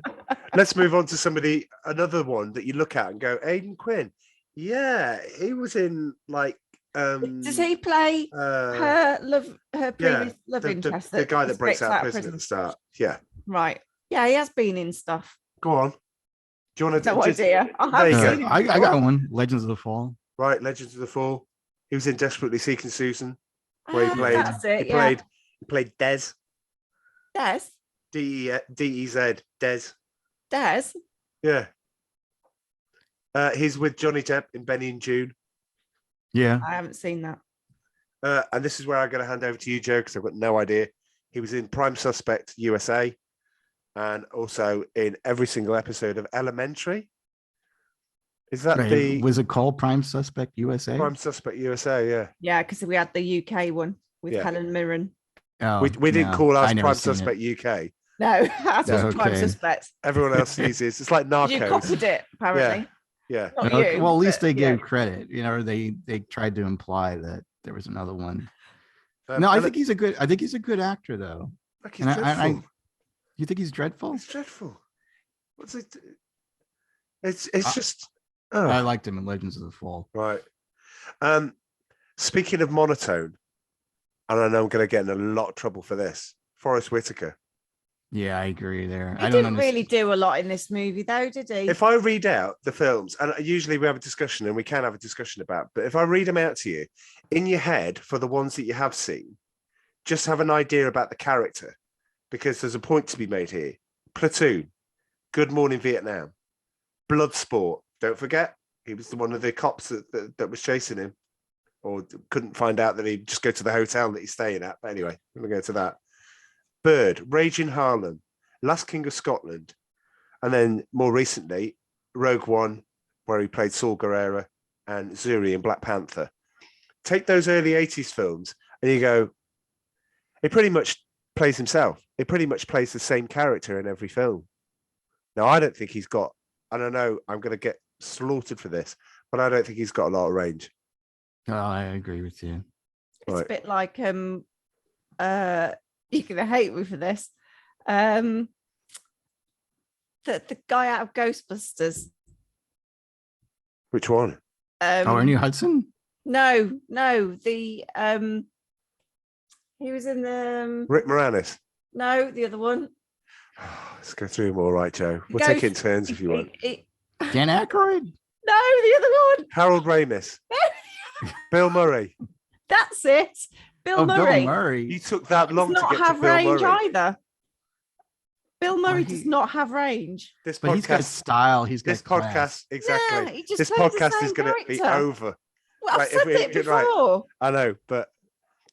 Let's move on to another one that you look at and go, Aidan Quinn. Yeah, he was in like. Does he play her previous love interest? The guy that breaks out of prison at the start. Yeah. Right. Yeah, he has been in stuff. Go on. Do you want to? No idea. There you go. I got one. Legends of the Fall. Right, Legends of the Fall. He was in Desperately Seeking Susan, where he played. That's it, He played Des. Des. D-E-Z. Des. Des. Yeah. He's with Johnny Depp in Benny and June. Yeah. I haven't seen that. And this is where I'm going to hand over to you, Joe, because I've got no idea. He was in Prime Suspect USA and also in every single episode of Elementary. Is that was it called Prime Suspect USA? Prime Suspect USA, yeah. Yeah, because we had the UK one with Helen Mirren. Oh, we didn't call ours Prime Suspect UK. No, that's Prime Suspect. Everyone else uses it's like Narcos. You copied it, apparently. Yeah. Okay. Well, at least they gave credit. They tried to imply that there was another one. No, I think he's a good actor though. Like he's dreadful. You think he's dreadful? He's dreadful. What's it? It's just. I liked him in Legends of the Fall. Right. Speaking of monotone, and I know I'm going to get in a lot of trouble for this. Forrest Whitaker. Yeah, I agree there. He didn't really do a lot in this movie, though, did he? If I read out the films, and usually we have a discussion, and we can have a discussion about, but if I read them out to you, in your head, for the ones that you have seen, just have an idea about the character, because there's a point to be made here. Platoon, Good Morning Vietnam, Bloodsport. Don't forget, he was one of the cops that was chasing him, or couldn't find out that he'd just go to the hotel that he's staying at. But anyway, I'm going to go to that. Bird, Rage in Harlem, Last King of Scotland, and then more recently, Rogue One, where he played Saul Guerrero, and Zuri in Black Panther. Take those early 80s films and you go, he pretty much plays himself. He pretty much plays the same character in every film. Now, I don't think he's got, and I know I'm going to get slaughtered for this, but I don't think he's got a lot of range. Oh, I agree with you. It's a bit like you're gonna hate me for this. The guy out of Ghostbusters. Which one? Ernie Hudson? No. The he was in the Rick Moranis. No, the other one. Let's go through them all right, Joe. We'll take it in turns if you want. Dan Aykroyd? No, the other one. Harold Ramis. Bill Murray. That's it. Bill Murray. You took that long to get to Bill Murray. Not have range either. Bill Murray does not have range. This but he's got style. He's got this class. Podcast exactly. Yeah, he just this plays podcast the is going to be over. Well, I've said it before. Right. I know, but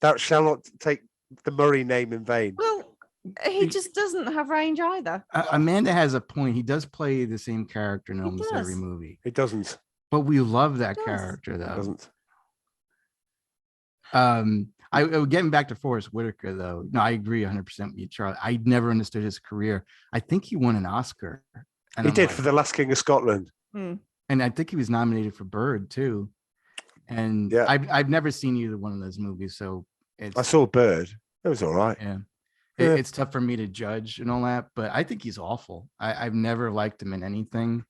that shall not take the Murray name in vain. Well, he just doesn't have range either. Amanda has a point. He does play the same character in almost every movie. He doesn't. But we love that character, though. He doesn't. Getting back to Forrest Whitaker, though. No, I agree 100% with you, Charlie. I never understood his career. I think he won an Oscar And He I'm did like, for The Last King of Scotland. Hmm. and I think he was nominated for Bird too. And Yeah. I've never seen either one of those movies, so it's I saw Bird. It was all right. yeah. Yeah. It's tough for me to judge and all that, but I think he's awful. I've never liked him in anything,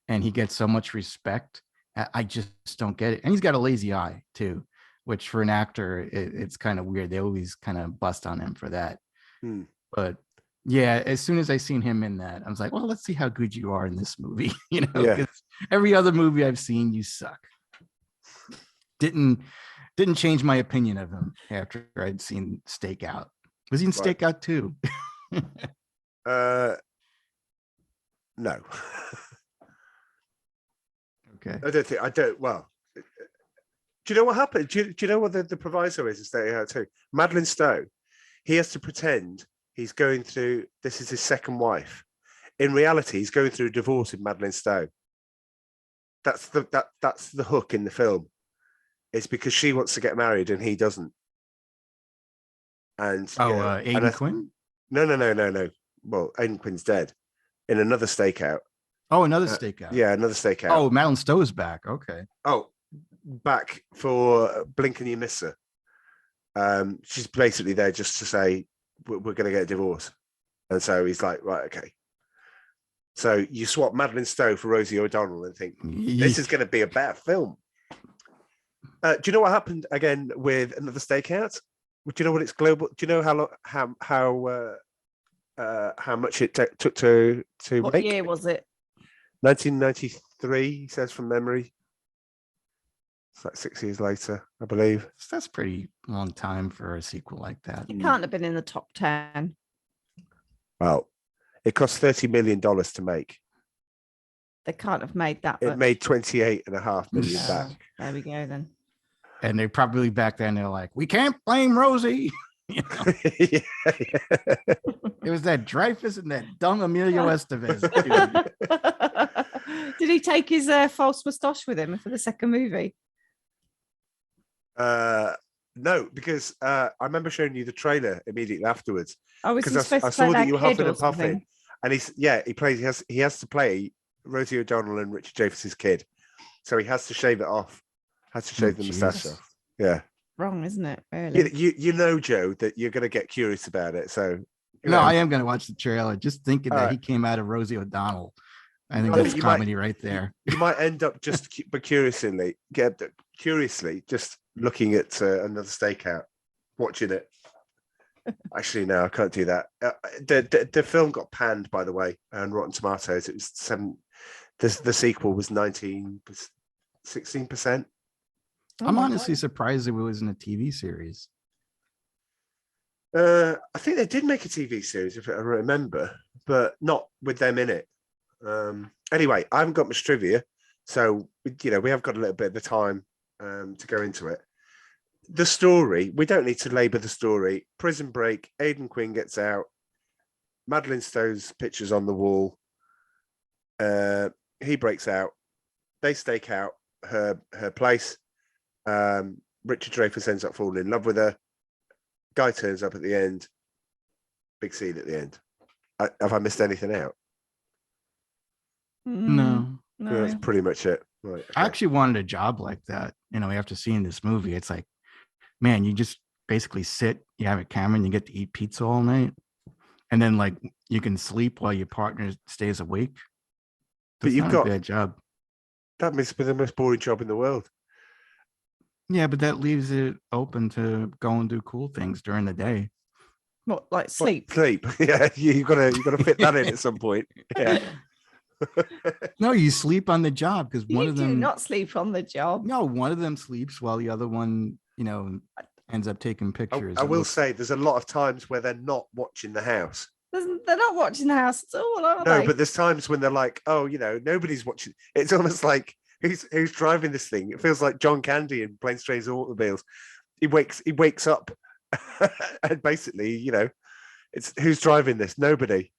and he gets so much respect. I just don't get it. And he's got a lazy eye too, which for an actor, it's kind of weird. They always kind of bust on him for that. Hmm. But yeah, as soon as I seen him in that, I was like, well, let's see how good you are in this movie. Yeah. 'Cause every other movie I've seen, you suck. Didn't change my opinion of him after I'd seen Stakeout. Was he in Right. Stakeout too? No. Okay. I don't. Well, do you know what happened? Do you know what the proviso is in Stakeout too? Madeline Stowe, he has to pretend he's going through, this is his second wife. In reality, he's going through a divorce with Madeline Stowe. That's the hook in the film. It's because she wants to get married and he doesn't. And Aidan Quinn? No. Well, Aidan Quinn's dead in another Stakeout. Oh, another Stakeout. Yeah, another Stakeout. Oh, Madeline Stowe's back. Okay. Oh, back for Blink and You Miss Her. She's basically there just to say we're going to get a divorce, and so he's like, right, okay. So you swap Madeline Stowe for Rosie O'Donnell and think this is going to be a better film. Do you know what happened again with another Stakeout? Do you know what it's global? Do you know how much it took to What make? year was it? 1993, he says from memory. It's like 6 years later, I believe. That's pretty long time for a sequel like that. It can't have been in the top 10. Well, it cost $30 million to make. They can't have made that It much. made 28.5 million Oh, back. there we go then. And they probably back then they're like, we can't blame Rosie. You know? Yeah. It was that Dreyfuss and that dumb Emilio Estevez. Dude. Did he take his false moustache with him for the second movie? No, because I remember showing you the trailer immediately afterwards. Oh, was he Because supposed I to play saw that that you were kid huffing or and puffing, something? and he has to play Rosie O'Donnell and Richard Dreyfuss's kid, so he has to shave it off, has to shave the moustache Jesus. off. Yeah, Wrong, isn't it? Really? you know, Joe, that you're going to get curious about it. So No, I am going to watch the trailer. Just thinking All that right. he came out of Rosie O'Donnell. I think Well, that's you might- comedy right there. you might end up just curiously just looking at another Stakeout, watching it. Actually, no, I can't do that. The film got panned, by the way, on Rotten Tomatoes. It was 7. The sequel was 16%. Oh I'm my honestly God. surprised it was in a TV series. I think they did make a TV series, if I remember, but not with them in it. Anyway, I haven't got much trivia, so we have got a little bit of the time to go into it. The story, we don't need to labour the story. Prison break, Aidan Quinn gets out, Madeline Stowe's pictures on the wall. He breaks out, they stake out her place. Richard Dreyfuss ends up falling in love with her. Guy turns up at the end. Big scene at the end. Have I missed anything out? No. Yeah, that's pretty much it. Right, okay. I actually wanted a job like that. After seeing this movie, it's like, man, you just basically sit, you have a camera, and you get to eat pizza all night. And then, like, you can sleep while your partner stays awake. But That's you've not got- a bad job. That must be the most boring job in the world. Yeah, but that leaves it open to go and do cool things during the day. What, like sleep? Sleep. Yeah, you've got to fit that in at some point. Yeah. No, you sleep on the job because one You of do them not sleep on the job. No, one of them sleeps while the other one, ends up taking pictures. I It will looks- say there's a lot of times where they're not watching the house. They're not watching the house at all, are No, they? but there's times when they're like, oh, nobody's watching. It's almost like who's driving this thing? It feels like John Candy in Planes, Trains, and Automobiles. He wakes up and basically, it's who's driving this? Nobody.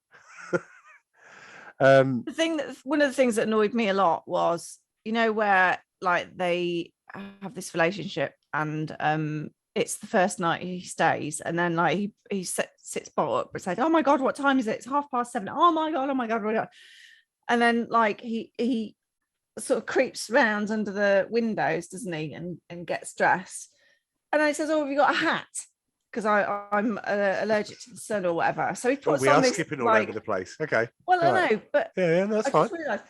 One of the things that annoyed me a lot was, where like they have this relationship and it's the first night he stays, and then like he sits bolt up and says, "Oh my God, what time is it? It's 7:30. Oh my God, oh my God, oh my God." And then like he sort of creeps around under the windows, doesn't he, and gets dressed. And then he says, "Oh, have you got a hat? Because I'm allergic to the sun or whatever." So he puts we on are this, skipping all like, over the place. Okay. well, I Right. know, but Yeah, that's I fine. just realised,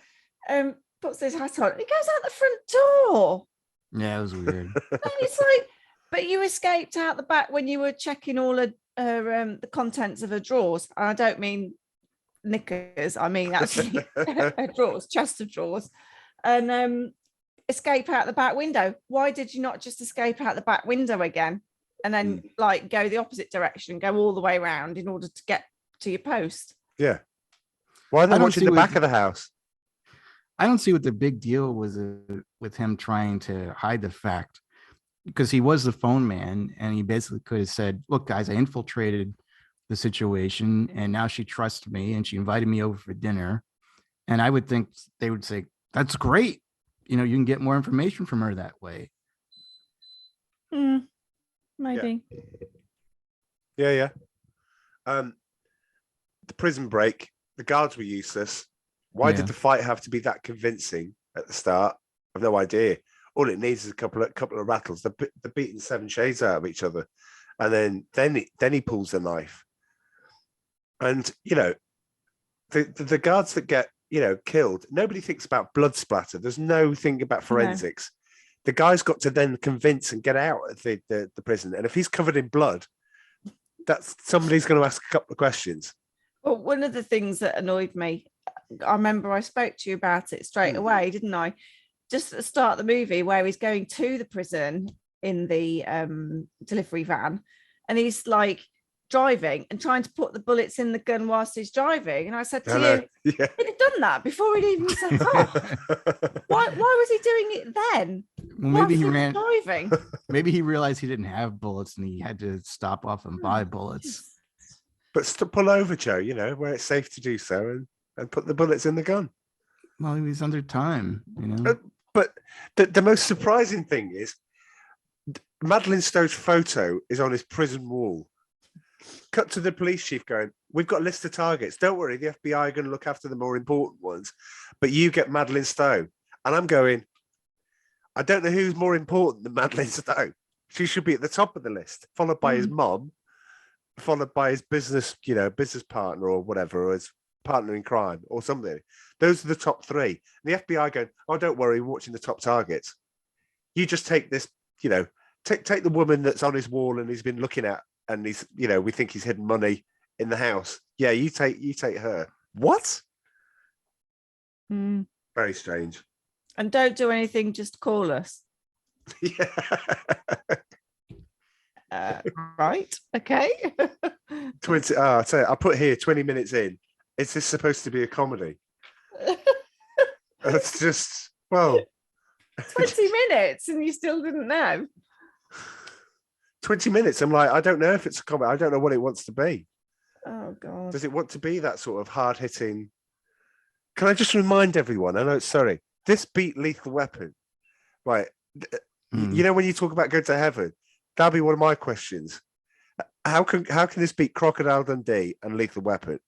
puts this hat on. He goes out the front door. Yeah, it was weird. And it's like, but you escaped out the back when you were checking all of the contents of her drawers. And I don't mean knickers. I mean actually her drawers, chest of drawers, and escape out the back window. Why did you not just escape out the back window again, and then like go the opposite direction, go all the way around in order to get to your post? Yeah. Why are they I don't watching see the what- back of the house? I don't see what the big deal was with him trying to hide the fact, because he was the phone man, and he basically could have said, "Look, guys, I infiltrated the situation, and now she trusts me, and she invited me over for dinner." And I would think they would say, "That's great. You know, you can get more information from her that way." Maybe. Yeah. The prison break, the guards were useless. Why Yeah. did the fight have to be that convincing at the start? I've no idea. All it needs is a couple of rattles. They're beating 7 shades out of each other, and then he pulls the knife. And the guards that get killed, nobody thinks about blood splatter. There's no thing about forensics. The guy's got to then convince and get out of the prison. And if he's covered in blood, that's somebody's going to ask a couple of questions. Well, one of the things that annoyed me, I remember I spoke to you about it straight away, didn't I? Just at the start of the movie, where he's going to the prison in the delivery van, and he's like driving and trying to put the bullets in the gun whilst he's driving. And I said to you, he'd have done that before he'd even set off. Why was he doing it then? Well, maybe he whilst ran. was driving. Maybe he realized he didn't have bullets, and he had to stop off and buy bullets. But pull over, Joe, where it's safe to do so, and put the bullets in the gun. Well, he was under time, But the most surprising thing is Madeleine Stowe's photo is on his prison wall. Cut to the police chief going, "We've got a list of targets. Don't worry, the FBI are going to look after the more important ones, but you get Madeleine Stowe." And I'm going, I don't know who's more important than Madeleine Stowe. She should be at the top of the list, followed by his mom, followed by his business partner or whatever, or his partner in crime or something. Those are the top 3. And the FBI going, "Oh, don't worry, we're watching the top targets. You just take this, take the woman that's on his wall and he's been looking at, and he's, we think he's hidden money in the house. Yeah, you take her." What? Very strange. And don't do anything, just call us. Right. Okay. 20. I tell you, I put here 20 minutes in. Is this supposed to be a comedy? It's just, well, 20 minutes and you still didn't know. 20 minutes. I'm like, I don't know if it's a comedy. I don't know what it wants to be. Oh God. Does it want to be that sort of hard hitting? Can I just remind everyone? I know, sorry, this beat Lethal Weapon, right? When you talk about going to heaven, that'll be one of my questions. How can this beat Crocodile Dundee and Lethal Weapon?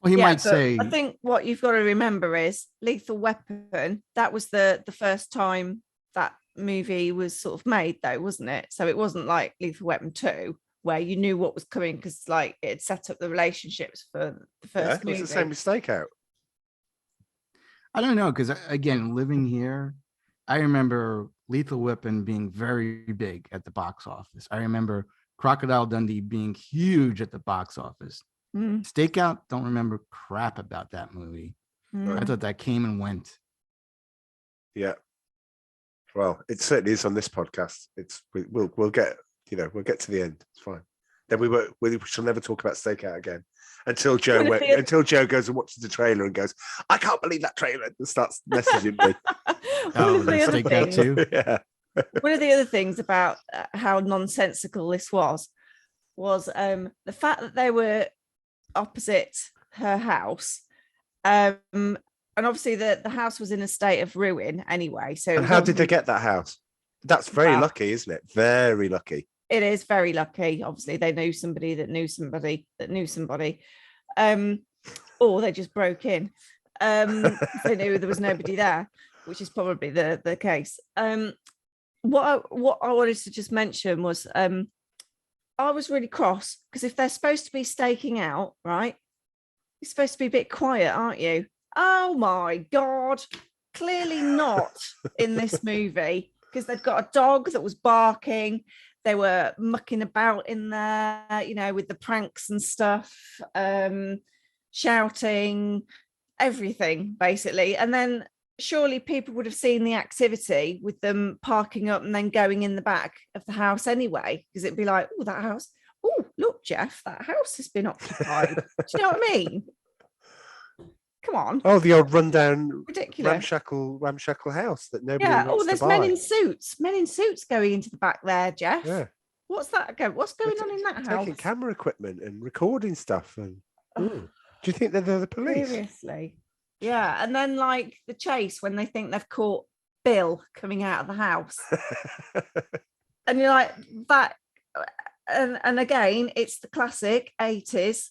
Well, he might say. I think what you've got to remember is Lethal Weapon. That was the first time that movie was sort of made, though, wasn't it? So it wasn't like Lethal Weapon 2, where you knew what was coming because, like, it had set up the relationships for the first movie. It's the same as Stakeout. I don't know, because again, living here, I remember Lethal Weapon being very big at the box office. I remember Crocodile Dundee being huge at the box office. Stakeout, don't remember crap about that movie. I thought that came and went. Yeah. Well, it certainly is on this podcast. We'll get to the end. It's fine. Then we shall never talk about Stakeout again until Joe goes and watches the trailer and goes, "I can't believe that trailer," and starts messaging me. Stakeout too. Yeah. One of the other things about how nonsensical this was the fact that they were opposite her house, and obviously the house was in a state of ruin anyway. So, and how did they get that house? That's very lucky, isn't it? Very lucky. It is very lucky. Obviously, they knew somebody that knew somebody that knew somebody, or they just broke in. They knew there was nobody there, which is probably the case. What I wanted to just mention was I was really cross because if they're supposed to be staking out, right, you're supposed to be a bit quiet, aren't you? Oh my God, clearly not in this movie, because they'd got a dog that was barking. They were mucking about in there, you know, with the pranks and stuff, shouting, everything basically. And then surely people would have seen the activity with them parking up and then going in the back of the house anyway, because it'd be like, oh, that house. Oh, look, Jeff, that house has been occupied. Do you know what I mean? Come on. Oh, the old rundown, Ridiculous. ramshackle house that nobody Yeah. wants Oh, there's to buy. men in suits going into the back there, Jeff. Yeah. What's that? What's going on in that house? Taking camera equipment and recording stuff. And do you think that they're the police? Seriously. Yeah. And then like the chase when they think they've caught Bill coming out of the house. And you're like, that. And again, it's the classic 80s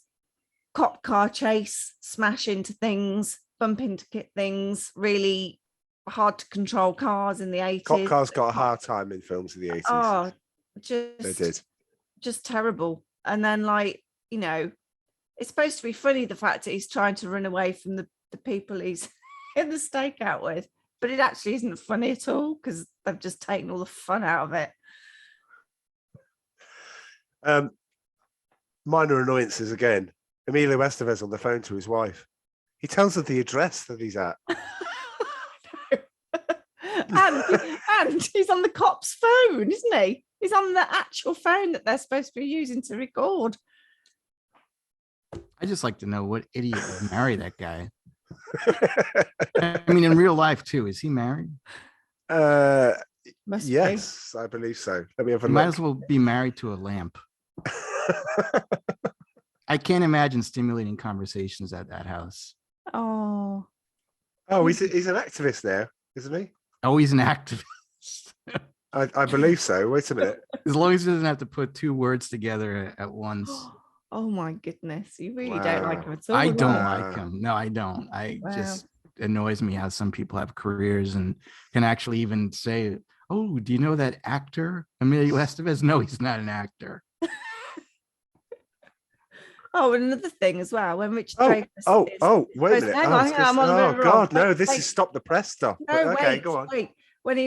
cop car chase, smash into things, bump into things, really hard to control cars in the 80s. Cop cars got a hard time in films in the 80s. Oh, they did. Just terrible. And then, like, you know, it's supposed to be funny, the fact that he's trying to run away from the people he's in the stakeout with, but it actually isn't funny at all because they've just taken all the fun out of it. Minor annoyances again. Emilio Estevez on the phone to his wife. He tells her the address that he's at. and he's on the cop's phone, isn't he? He's on the actual phone that they're supposed to be using to record. I just like to know what idiot would marry that guy. I mean, in real life too, is he married? Yes, I believe so. Let me have a He look. might as well be married to a lamp. I can't imagine stimulating conversations at that house. Oh, he's an activist now, isn't he? Oh, he's an activist. I believe so. Wait a minute. As long as he doesn't have to put two words together at once. oh my goodness. You really don't like him at all. I don't Wow. like him. No, I don't. Wow. Just annoys me how some people have careers and can actually even say, oh, do you know that actor, Emilio Estevez? No, he's not an actor. Oh, and another thing as well, when Richard Wait a minute. Hang on, I'm on the oh roll. God, no, this Wait. is stop the press stuff. No, But, okay, wait, go on. wait. When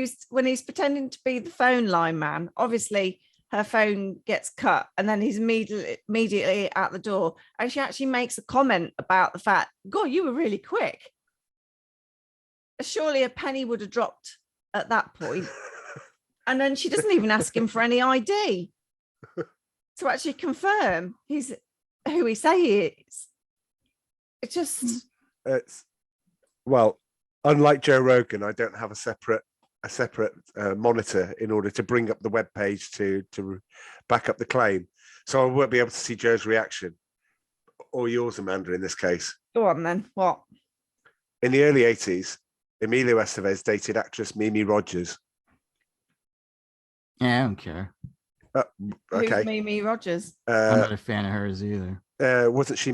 he's pretending to be the phone line man, obviously her phone gets cut, and then he's immediately at the door, and she actually makes a comment about the fact, God, you were really quick. Surely a penny would have dropped at that point. And then she doesn't even ask him for any ID to actually confirm he's who he say he is. It's just well, unlike Joe Rogan, I don't have a separate monitor in order to bring up the web page to back up the claim, so I won't be able to see Joe's reaction or yours, Amanda, in this case. Go on then. What? In the early 80s, Emilio Estevez dated actress Mimi Rogers. Yeah, I don't care. Okay. Who's Mimi Rogers? I'm not a fan of hers either. Wasn't she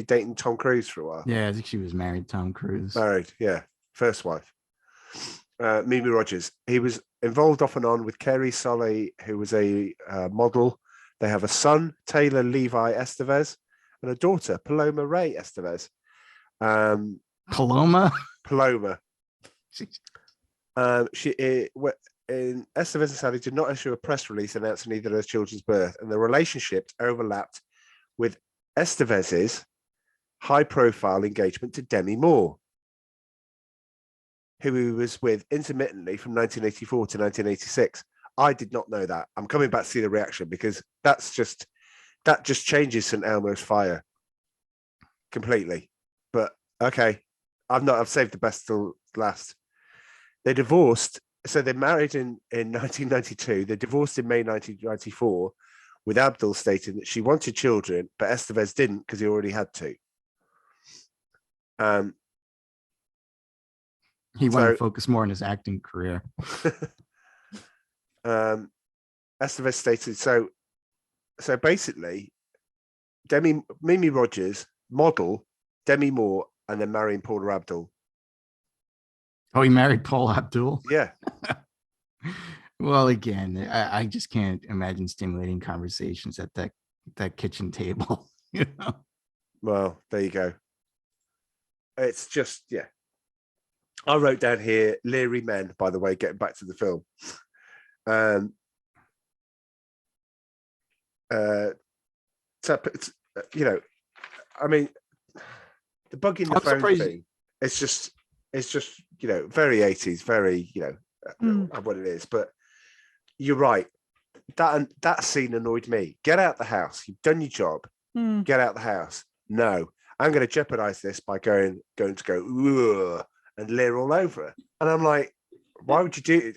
dating Tom Cruise for a while? Yeah, I think she was married to Tom Cruise. Married, yeah. First wife. Mimi Rogers. He was involved off and on with Kerry Solly, who was a model. They have a son, Taylor Levi Estevez, and a daughter, Paloma Ray Estevez. Paloma? Paloma. Estevez and Sally did not issue a press release announcing either of their children's birth, and the relationship overlapped with Estevez's high-profile engagement to Demi Moore, who he was with intermittently from 1984 to 1986. I did not know that. I'm coming back to see the reaction because that just changes St. Elmo's fire completely. But okay, I've saved the best till last. They divorced. So they married in 1992. They divorced in May 1994, with Abdul stating that she wanted children, but Estevez didn't because he already had two. He wanted to focus more on his acting career. Estevez stated, so basically, Mimi Rogers, model, Demi Moore, and then marrying Paula Abdul. Oh, he married Paul Abdul. Yeah. Well, again, I just can't imagine stimulating conversations at that kitchen table. You know. Well, there you go. It's just, yeah. I wrote down here leery men, by the way, getting back to the film. So it's, you know, I mean, the bug in the I'm phone surprised- thing, it's just, you know, very 80s, very, you know, what it is. But you're right. That scene annoyed me. Get out the house. You've done your job. Get out the house. No, I'm going to jeopardize this by going to go "Ugh," and leer all over her. And I'm like, why would you do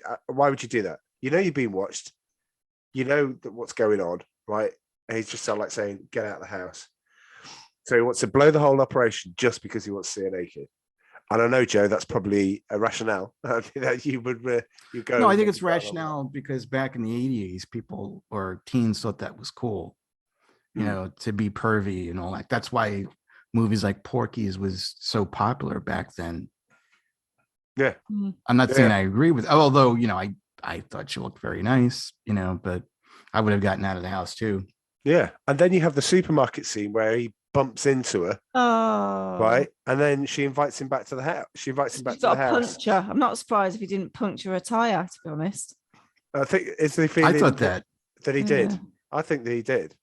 that? You know you've been watched. You know that what's going on, right? And he's just like saying, get out of the house. So he wants to blow the whole operation just because he wants to see her naked. And I know, Joe, that's probably a rationale that you would you go. No, I think it's rationale because back in the 80s, people or teens thought that was cool, you know, to be pervy and all that. That's why movies like Porky's was so popular back then. Yeah. I'm not saying I agree with, although, you know, I thought she looked very nice, you know, but I would have gotten out of the house too. Yeah. And then you have the supermarket scene where he bumps into her. Oh, Right. And then she invites him back to the house. She invites him back to the house. Puncture. I'm not surprised if he didn't puncture a tire, to be honest. I think it's the feeling I thought that he did. I think that he did.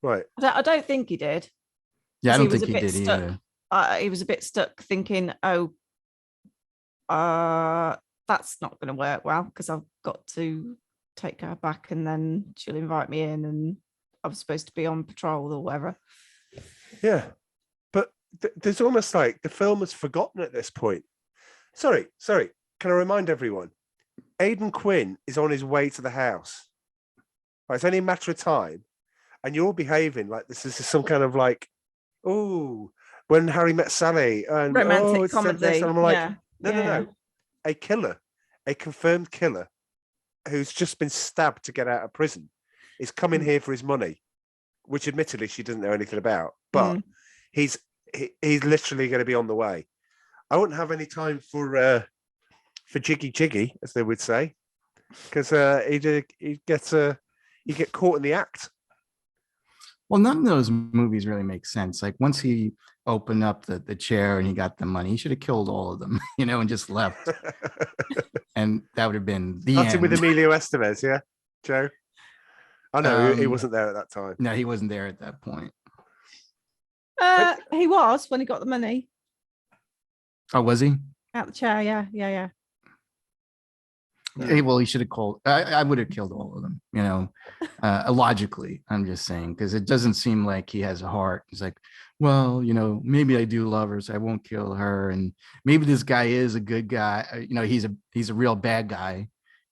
Right. I don't think he did. Yeah, I 'Cause don't think he did stuck. either. He was a bit stuck thinking, oh, that's not going to work well because I've got to take her back and then she'll invite me in and I'm supposed to be on patrol or whatever. Yeah. But there's almost like the film has forgotten at this point. Sorry. Can I remind everyone? Aidan Quinn is on his way to the house. Right, it's only a matter of time. And you're all behaving like this is some kind of like, oh, when Harry Met Sally and romantic comedy. This, and I'm like, no. A killer, a confirmed killer who's just been stabbed to get out of prison is coming here for his money, which admittedly she doesn't know anything about, but he's literally going to be on the way. I wouldn't have any time for jiggy, as they would say, because he get caught in the act. Well, none of those movies really make sense. Like once he opened up the chair and he got the money, he should have killed all of them, you know, and just left. And that would have been the end. With Emilio Estevez, yeah, Joe? I know he wasn't there at that time. No, he wasn't there at that point. He was when he got the money. Oh, was he? Out the chair, yeah. Yeah, well, he should have called. I would have killed all of them, you know, logically. I'm just saying, because it doesn't seem like he has a heart. He's like, well, you know, maybe I do love her, so I won't kill her. And maybe this guy is a good guy. You know, he's a real bad guy.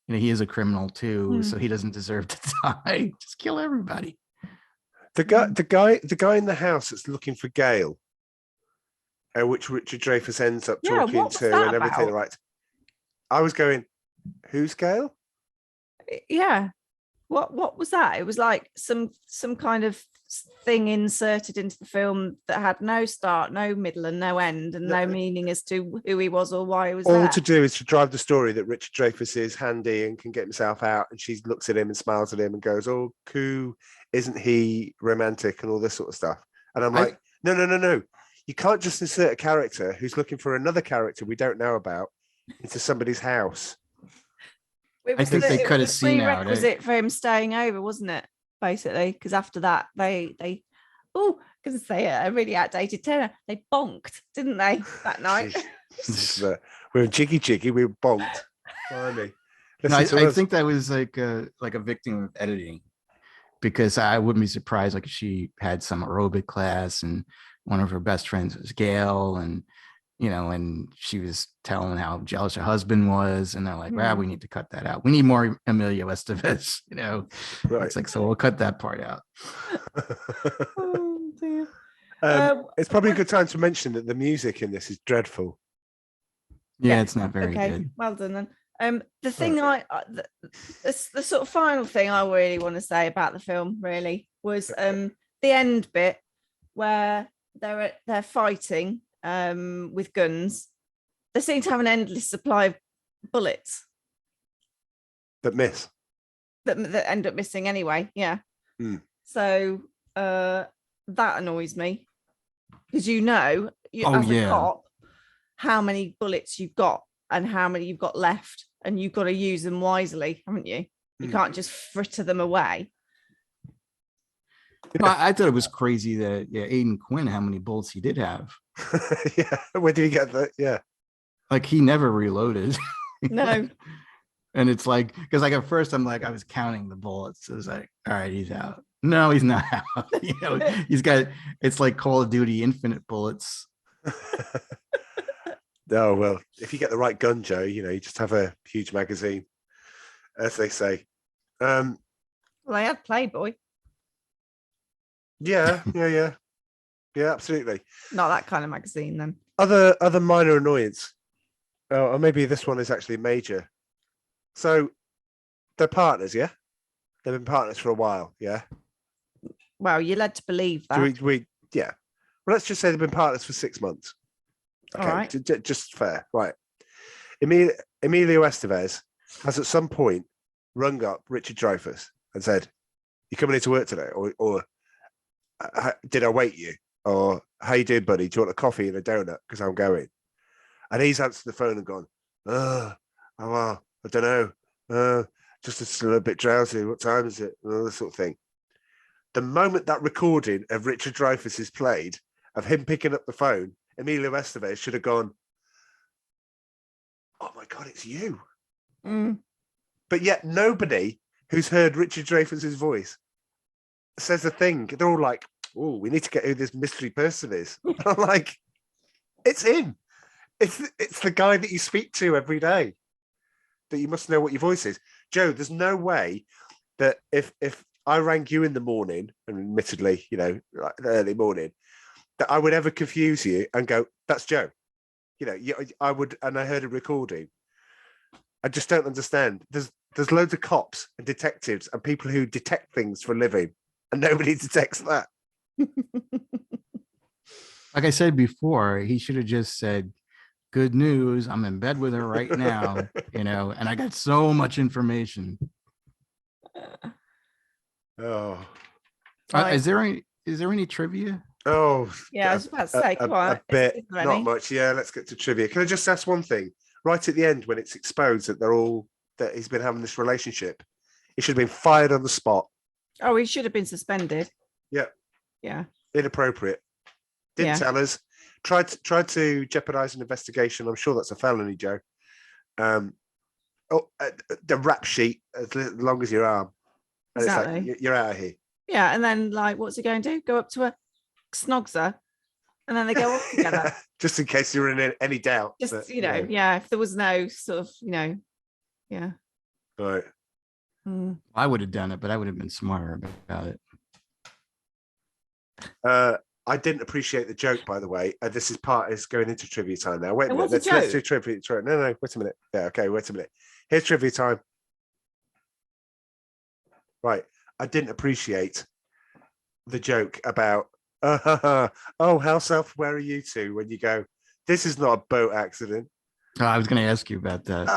You know, he is a criminal too, so he doesn't deserve to die. Just kill everybody. The guy in the house that's looking for Gail, which Richard Dreyfuss ends up talking to and everything. About? Right. I was going, who's Gail? Yeah. What was that? It was like some kind of thing inserted into the film that had no start, no middle, and no end, and no meaning as to who he was or why he was All there. to do is to drive the story that Richard Dreyfuss is handy and can get himself out, and she looks at him and smiles at him and goes, "Oh, coo, isn't he romantic?" and all this sort of stuff. And I'm like, no. You can't just insert a character who's looking for another character we don't know about into somebody's house. I think they could have seen out. Prerequisite for him staying over, wasn't it? Basically, because after that, they because they a really outdated term. They bonked, didn't they, that night? We were jiggy, we were bonked. Blimey. No, I think that was like a victim of editing, because I wouldn't be surprised like if she had some aerobic class and one of her best friends was Gail, and you know, and she was telling how jealous her husband was, and they're like, "Wow, we need to cut that out. We need more Emilio Estevez." You know, right. It's like, so we'll cut that part out. Oh dear. It's probably a good time to mention that the music in this is dreadful. Yeah, it's not very good. Well done then. The thing the sort of final thing I really want to say about the film really was the end bit where they're fighting with guns. They seem to have an endless supply of bullets that miss. that end up missing anyway. Yeah. So that annoys me because as a cop how many bullets you've got and how many you've got left, and you've got to use them wisely, haven't you? You can't just fritter them away. Well, I thought it was crazy that Aiden Quinn, how many bullets he did have. Yeah, where did he get that? Yeah, like he never reloaded. No. And it's like, because like at first I was counting the bullets. It was like, all right, he's out. No, he's not out. He's got, it's like Call of Duty Infinite bullets. Oh, well, if you get the right gun, Joe, you just have a huge magazine, as they say. Well, I had Playboy. Yeah, absolutely. Not that kind of magazine, then. Other minor annoyance. Oh, or maybe this one is actually major. So they're partners, yeah? They've been partners for a while, yeah? Well, you're led to believe that. Yeah. Well, let's just say they've been partners for 6 months. Okay, all right. Just fair, right? Emilio Estevez has at some point rung up Richard Dreyfuss and said, "You coming into work today, or did I wait you? Or how you doing, buddy? Do you want a coffee and a donut? Because I'm going." And he's answered the phone and gone, "Oh, well, I don't know. Just a little bit drowsy. What time is it?" And all this sort of thing. The moment that recording of Richard Dreyfuss is played, of him picking up the phone, Emilio Estevez should have gone, "Oh my God, it's you." But yet nobody who's heard Richard Dreyfuss's voice says a thing. They're all like, "Oh, we need to get who this mystery person is." I'm like, it's him. It's the guy that you speak to every day, that you must know what your voice is. Joe, there's no way that if I rang you in the morning, and admittedly, like early morning, that I would ever confuse you and go, "That's Joe." I would, and I heard a recording. I just don't understand. There's loads of cops and detectives and people who detect things for a living, and nobody detects that. Like I said before, he should have just said, "Good news, I'm in bed with her right now," and I got so much information. Oh, is there any trivia? Oh, yeah, I was about to say, come on, a bit, not much. Yeah, let's get to trivia. Can I just ask one thing? Right at the end, when it's exposed that he's been having this relationship, he should have been fired on the spot. Oh, he should have been suspended. Yeah, inappropriate. Didn't tell us. Tried to jeopardize an investigation. I'm sure that's a felony, Joe. The rap sheet as long as your arm. And exactly. It's like, you're out of here. Yeah, and then what's he going to do? Go up to a snogs her, and then they go off together. Just in case you're in any doubt. Just if there was no sort of yeah. Right. I would have done it, but I would have been smarter about it. I didn't appreciate the joke, by the way. This is going into trivia time now. Wait a minute. Let's do trivia. No, wait a minute. Yeah, okay, wait a minute. Here's trivia time. Right. I didn't appreciate the joke about, "Oh, how self-aware are you two?" when you go, "This is not a boat accident." Oh, I was going to ask you about that.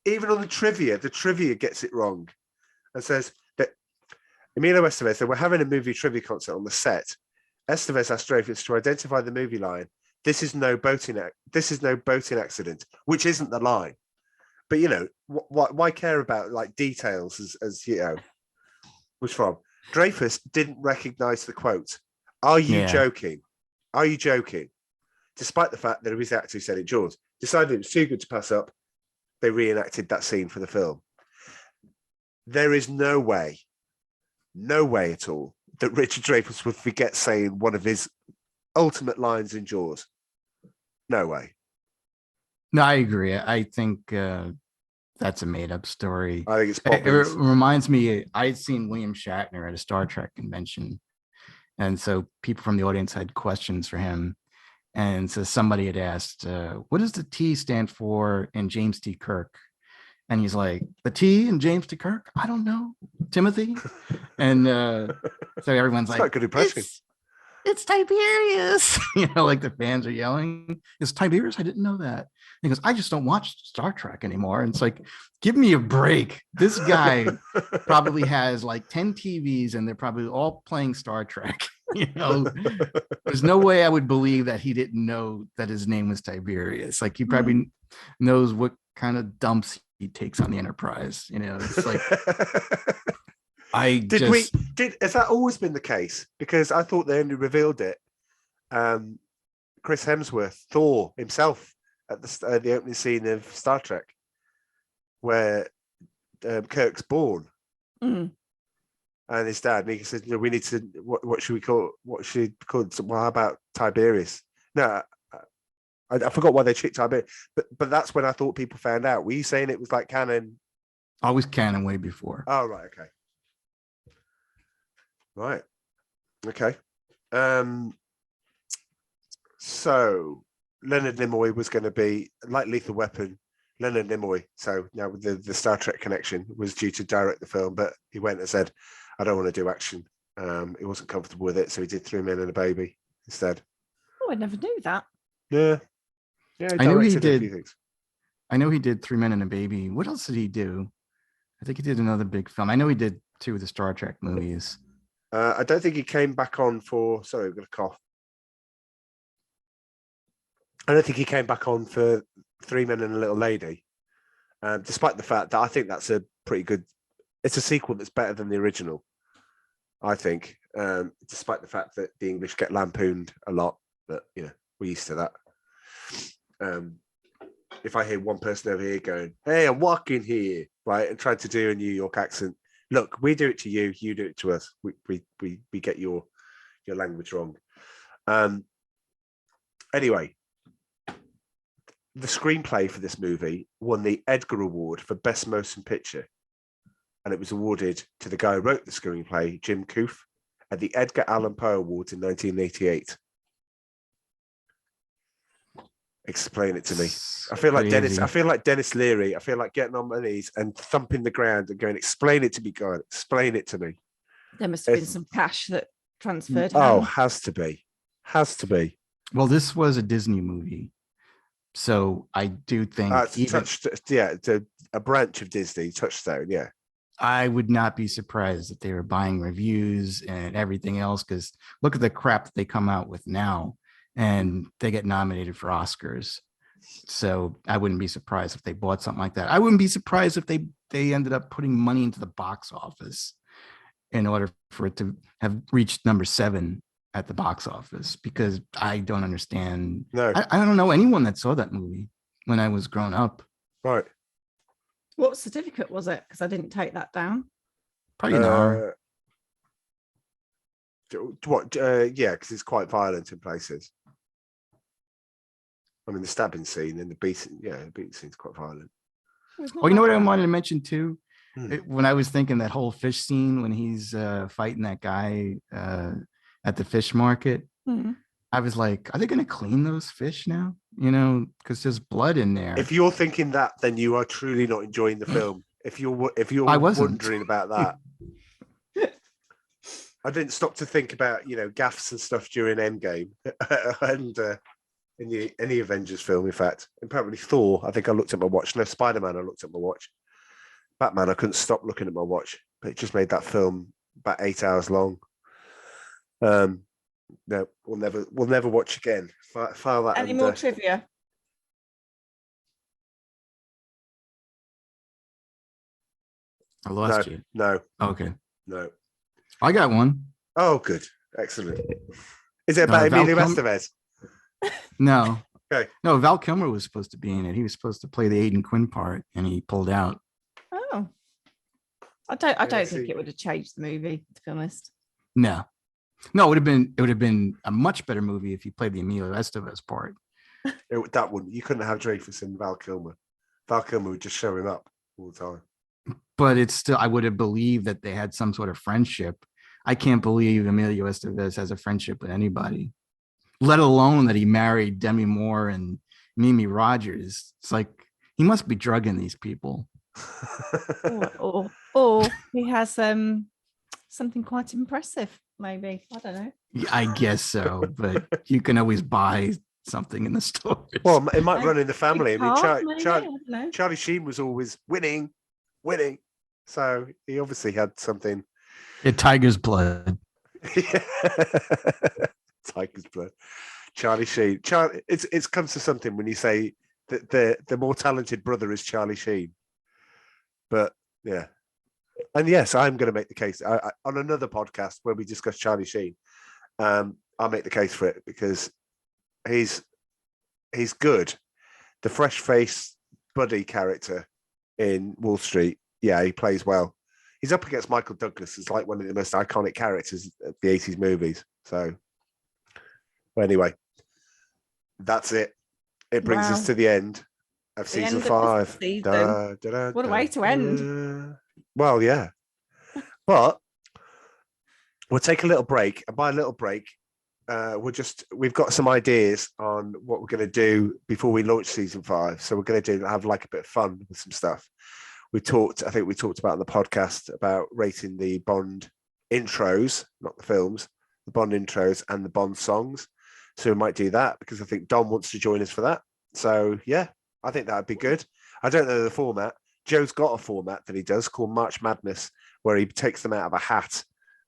Even on the trivia gets it wrong and says that Emilio Estevez, they were having a movie trivia concert on the set. Estevez asked Dreyfuss to identify the movie line, This is no boating accident," which isn't the line. But why care about like details as was from? Dreyfuss didn't recognize the quote. Are you joking? Are you joking? Despite the fact that it was the actor who said it, Jaws, decided it was too good to pass up. They reenacted that scene for the film. There is no way at all that Richard Dreyfuss would forget saying one of his ultimate lines in Jaws. No way. No, I agree. I think that's a made-up story. I think it's It reminds me, I had seen William Shatner at a Star Trek convention. And so people from the audience had questions for him. And so somebody had asked, "What does the T stand for in James T. Kirk?" And he's like, "The T in James T. Kirk? I don't know. Timothy?" And so everyone's That's like, not a good impression. it's Tiberius. Like the fans are yelling, it's Tiberius. I didn't know that. He goes, I just don't watch Star Trek anymore. And it's like, give me a break. This guy probably has like 10 TVs and they're probably all playing Star Trek. There's no way I would believe that he didn't know that his name was Tiberius. Like he probably knows what kind of dumps he takes on the Enterprise. It's like has that always been the case? Because I thought they only revealed it. Chris Hemsworth, Thor himself, at the opening scene of Star Trek, where Kirk's born, and his dad. And he said, "We need to. What should we call? What should we call? Well, how about Tiberius?" No, I forgot why they tricked Tiberius, but that's when I thought people found out. Were you saying it was like canon? Always canon way before. Oh, right, okay. Right. Okay. So Leonard Nimoy was going to be like Lethal Weapon. Leonard Nimoy, so now with the Star Trek connection, was due to direct the film, but he went and said, I don't want to do action. He wasn't comfortable with it, so he did 3 Men and a Baby instead. Oh, I never knew that. Yeah. I know he did. A few things. I know he did 3 Men and a Baby. What else did he do? I think he did another big film. I know he did 2 of the Star Trek movies. I don't think he came back on for. Sorry, I'm going to cough. I don't think he came back on for 3 Men and a Little Lady, despite the fact that I think that's a pretty good. It's a sequel that's better than the original, I think. Despite the fact that the English get lampooned a lot, but we're used to that. If I hear one person over here going, "Hey, I'm walking here," right, and trying to do a New York accent, look, we do it to you, you do it to us. We get your language wrong. Anyway, the screenplay for this movie won the Edgar Award for Best Motion Picture, and it was awarded to the guy who wrote the screenplay, Jim Koof, at the Edgar Allan Poe Awards in 1988. Explain it to me. I feel like Dennis. I feel like Dennis Leary. I feel like getting on my knees and thumping the ground and going, "Explain it to me, God. Explain it to me." There must have been some cash that transferred. Oh, has to be. Well, this was a Disney movie, so I do think it's a branch of Disney, Touchstone. Yeah, I would not be surprised if they were buying reviews and everything else. Because look at the crap that they come out with now. And they get nominated for Oscars. So I wouldn't be surprised if they bought something like that. I wouldn't be surprised if they ended up putting money into the box office in order for it to have reached number 7 at the box office, because I don't understand. No, I don't know anyone that saw that movie when I was growing up. Right. What certificate was it? Because I didn't take that down. Probably an R. What? Yeah, because it's quite violent in places. I mean, the stabbing scene and the beating scene's quite violent. Oh, you know what I wanted to mention too? When I was thinking that whole fish scene when he's fighting that guy at the fish market, I was like, are they going to clean those fish now? Because there's blood in there. If you're thinking that, then you are truly not enjoying the film. If you're wondering about that. I didn't stop to think about, gaffes and stuff during Endgame and in any Avengers film, in fact. And probably Thor, I think I looked at my watch. No, Spider-Man, I looked at my watch. Batman, I couldn't stop looking at my watch. But it just made that film about 8 hours long. No, we'll never watch again. File that. Any more trivia? I lost you. No. Okay. No. I got one. Oh, good. Excellent. Is it about Emilio Estevez? No. Okay. No, Val Kilmer was supposed to be in it. He was supposed to play the Aidan Quinn part, and he pulled out. Oh. I don't think it would have changed the movie, to be honest. No, it would have been a much better movie if he played the Emilio Estevez part. That wouldn't. You couldn't have Dreyfuss and Val Kilmer. Val Kilmer would just show him up all the time. But it's still, I would have believed that they had some sort of friendship. I can't believe Emilio Estevez has a friendship with anybody, let alone that he married Demi Moore and Mimi Rogers. It's like he must be drugging these people. or he has something quite impressive. maybe. I don't know. I guess so, but you can always buy something in the stores. Well, it might run in the family. I mean, Maybe, I don't know. Charlie Sheen was always winning. So he obviously had something. Yeah, tiger's blood. Tiger's blood. Charlie Sheen. It's comes to something when you say that the more talented brother is Charlie Sheen. But yeah. And yes, I'm going to make the case on another podcast where we discuss Charlie Sheen. I'll make the case for it because he's good. The fresh face buddy character in Wall Street, yeah, he plays well. He's up against Michael Douglas. It's like one of the most iconic characters of the 80s movies. So, well, anyway, that's it. It brings us to the end of season 5. What a way to end. Well, yeah. But we'll take a little break. And by a little break, we've got some ideas on what we're going to do before we launch season 5. So we're going to have like a bit of fun with some stuff. I think we talked about on the podcast about rating the Bond intros, not the films, the Bond intros and the Bond songs. So we might do that because I think Dom wants to join us for that. So yeah, I think that would be good. I don't know the format. Joe's got a format that he does called March Madness, where he takes them out of a hat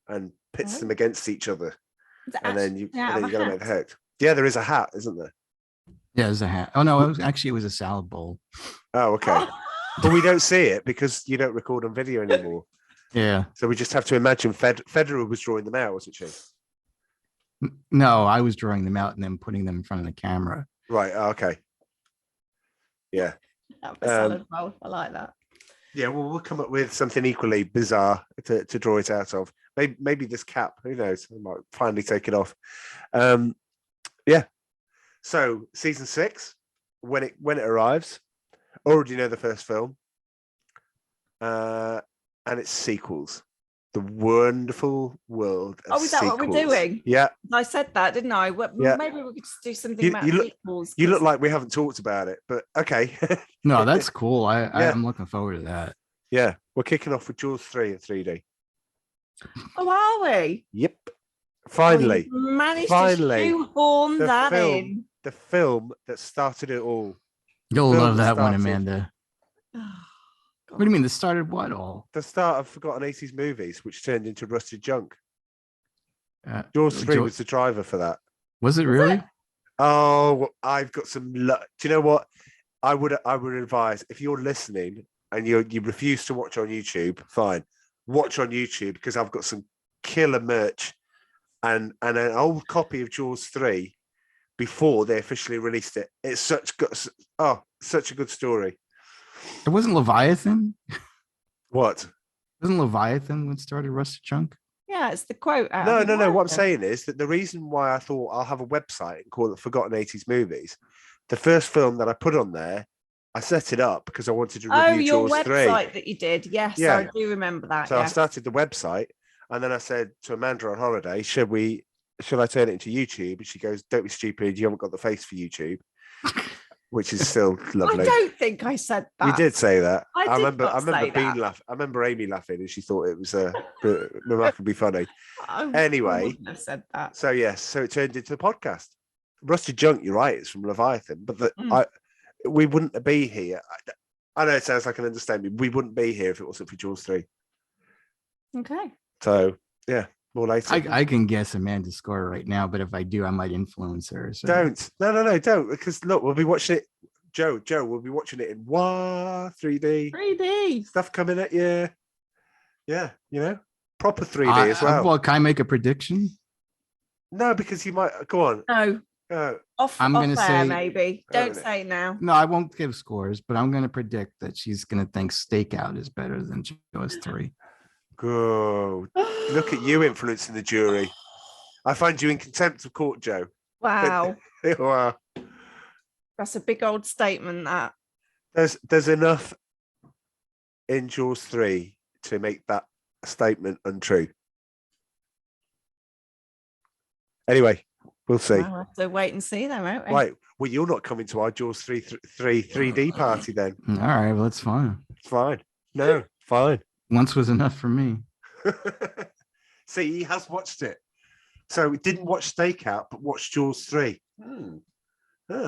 and pits them against each other. And then you got to make the hook. Yeah, there is a hat, isn't there? Yeah, there's a hat. Oh no, it was a salad bowl. Oh, okay. But we don't see it because you don't record on video anymore. Yeah. So we just have to imagine Federer was drawing them out, wasn't she? No, I was drawing them out and then putting them in front of the camera. Right. Okay. Yeah. I like that. Yeah. Well, we'll come up with something equally bizarre to draw it out of. Maybe this cap. Who knows? I might finally take it off. Yeah. So season 6, when it arrives, already know the first film, and its sequels. The Wonderful World of is that Sequels. what we're doing? Yeah. I said that, didn't I? Yeah. Maybe we could just do something about sequels. You look like we haven't talked about it, but okay. No, that's cool. I'm looking forward to that. Yeah. We're kicking off with Jaws 3 in 3D. Oh, are we? Yep. Finally. Managed to shoehorn that in. The film that started it all. You'll love that one, Amanda. What do you mean? This started what all? The start of Forgotten 80s Movies, which turned into Rusted Junk. Jaws 3 was the driver for that. Was it really? Oh, I've got some luck. Do you know what? I would advise, if you're listening and you refuse to watch on YouTube, fine. Watch on YouTube because I've got some killer merch and an old copy of Jaws 3 before they officially released it. It's such a good story. It wasn't Leviathan? What? Wasn't Leviathan what started Rusted Junk? Yeah, it's the quote. No. What I'm saying is that the reason why I thought I'll have a website and call it Forgotten 80s Movies, the first film that I put on there, I set it up because I wanted to review your Jaws 3. website that you did. Yes, yeah. I do remember that. So I started the website and then I said to Amanda on holiday, should I turn it into YouTube? And she goes, don't be stupid. You haven't got the face for YouTube. Which is still lovely. I don't think I said that. You did say that. I remember I remember Amy laughing and she thought it was remarkably funny. Anyway, I wouldn't have said that. So yes, so it turned into the podcast. Rusted Junk, you're right, it's from Leviathan, but we wouldn't be here. I know it sounds like an understatement. We wouldn't be here if it wasn't for Jaws 3. Okay. So yeah, more later. I can guess Amanda's score right now, but if I do, I might influence her. So. Don't. No, don't. Because look, we'll be watching it. Joe, we'll be watching it in 3D. 3D. Stuff coming at you. Yeah, proper 3D as well. Well, can I make a prediction? No, because you might go on. No. I'm going to say maybe. Don't say now. No, I won't give scores, but I'm going to predict that she's going to think Stakeout is better than Jaws 3. Go. Look at you influencing the jury. I find you in contempt of court, Joe. Wow. Wow. That's a big old statement, that. There's enough in Jaws 3 to make that statement untrue. Anyway, we'll see. We'll have to wait and see then, won't we? Right. Well, you're not coming to our Jaws 3D party then. All right. Well, it's fine. It's fine. No, fine. Once was enough for me. See, he has watched it. So he didn't watch Stakeout, but watched Jaws 3.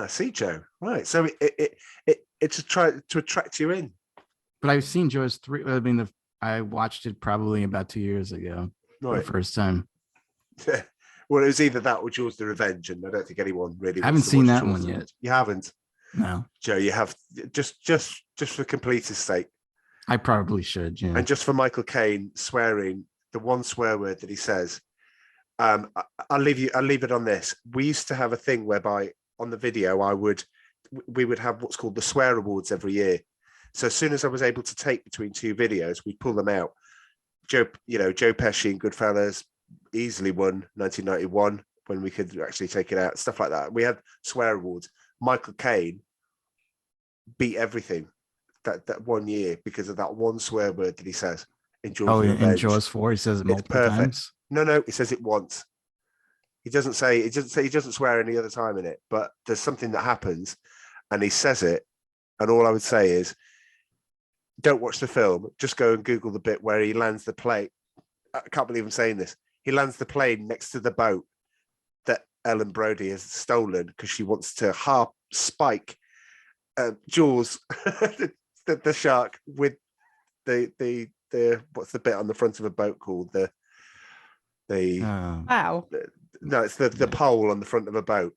See, Joe. Right. So it's to try to attract you in. But I've seen Jaws 3. I mean, I watched it probably about 2 years ago for the first time. Well, it was either that or Jaws the Revenge, and I don't think anyone really. I haven't seen that one yet. You haven't? No. Joe, you have just for completeness sake. I probably should, yeah. And just for Michael Caine swearing, the one swear word that he says, I'll leave it on this. We used to have a thing whereby on the video we would have what's called the swear awards every year. So as soon as I was able to take between two videos, we'd pull them out. Joe Pesci in Goodfellas easily won 1991 when we could actually take it out, stuff like that. We had swear awards. Michael Caine beat everything that 1 year because of that one swear word that he says in Jaws. In Jaws 4, he says it multiple times. No, he says it once. He doesn't swear any other time in it, but there's something that happens and he says it. And all I would say is, don't watch the film. Just go and Google the bit where he lands the plane. I can't believe I'm saying this. He lands the plane next to the boat that Ellen Brody has stolen because she wants to spike Jaws, the shark, with the what's the bit on the front of a boat called wow. No, it's the pole on the front of a boat.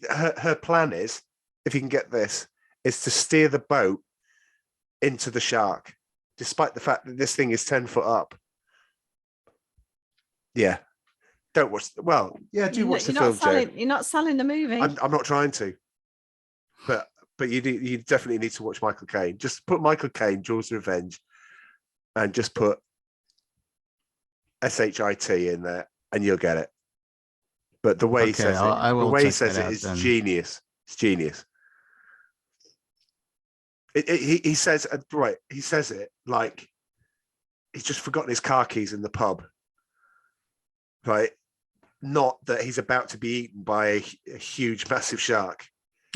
Her plan is, if you can get this, is to steer the boat into the shark, despite the fact that this thing is 10 foot up. Yeah. Don't watch. Well, yeah, do watch the film, Joe. You're not selling the movie. I'm not trying to. But you definitely need to watch Michael Caine. Just put Michael Caine, Jaws Revenge, and just put SHIT in there, and you'll get it. But the way he says it is genius. It's genius. He says right. He says it like he's just forgotten his car keys in the pub. Right, not that he's about to be eaten by a huge, massive shark.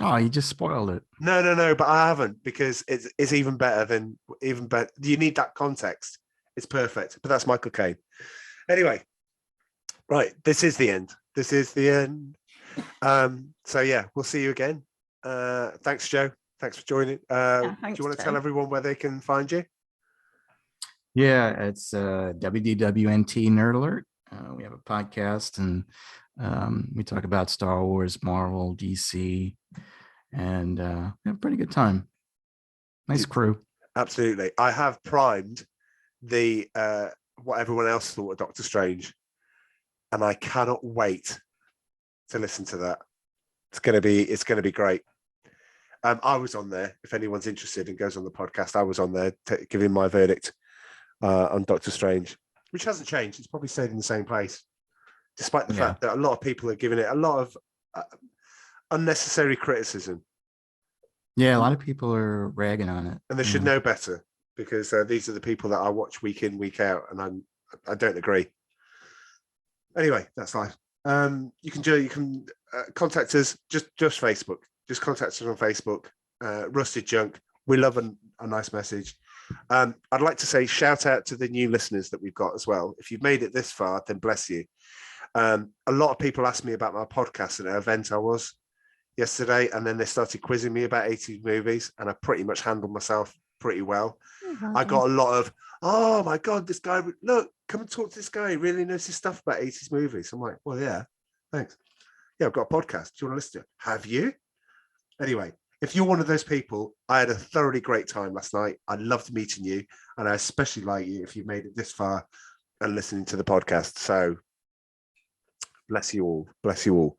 Oh, you just spoiled it. No, but I haven't, because it's even better. You need that context. It's perfect. But that's Michael Caine. Anyway, right, this is the end. So yeah, we'll see you again. Thanks, Joe. Thanks for joining. Do you want to tell everyone where they can find you? Yeah, it's WDWNT Nerd Alert. We have a podcast, and we talk about Star Wars, Marvel, DC, and we have a pretty good time. Nice crew. Absolutely. I have primed the what everyone else thought of Doctor Strange, and I cannot wait to listen to that. It's gonna be great. I was on there. If anyone's interested and goes on the podcast, I was on there giving my verdict on Doctor Strange, which hasn't changed. It's probably stayed in the same place, despite the fact that a lot of people are giving it a lot of unnecessary criticism. Yeah, a lot of people are ragging on it, and they should know better, because these are the people that I watch week in, week out, and I don't agree. Anyway, that's life. You can contact us just Facebook. Just contact us on Facebook. Rusted Junk. We love a nice message. I'd like to say shout out to the new listeners that we've got as well. If you've made it this far, then bless you. A lot of people asked me about my podcast at an event I was yesterday, and then they started quizzing me about 80s movies, and I pretty much handled myself pretty well. Mm-hmm. I got a lot of, oh my God, this guy, look, come and talk to this guy. He really knows his stuff about 80s movies. I'm like, well, yeah, thanks. Yeah, I've got a podcast. Do you want to listen to it? Have you? Anyway, if you're one of those people, I had a thoroughly great time last night. I loved meeting you, and I especially like you if you've made it this far and listening to the podcast. So bless you all. Bless you all.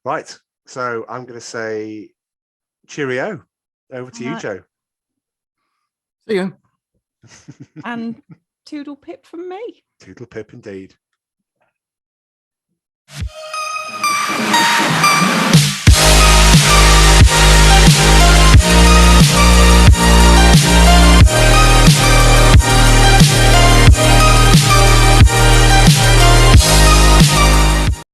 Right. So I'm going to say cheerio. Over to you, Joe. See you. And toodle pip from me. Toodle pip indeed.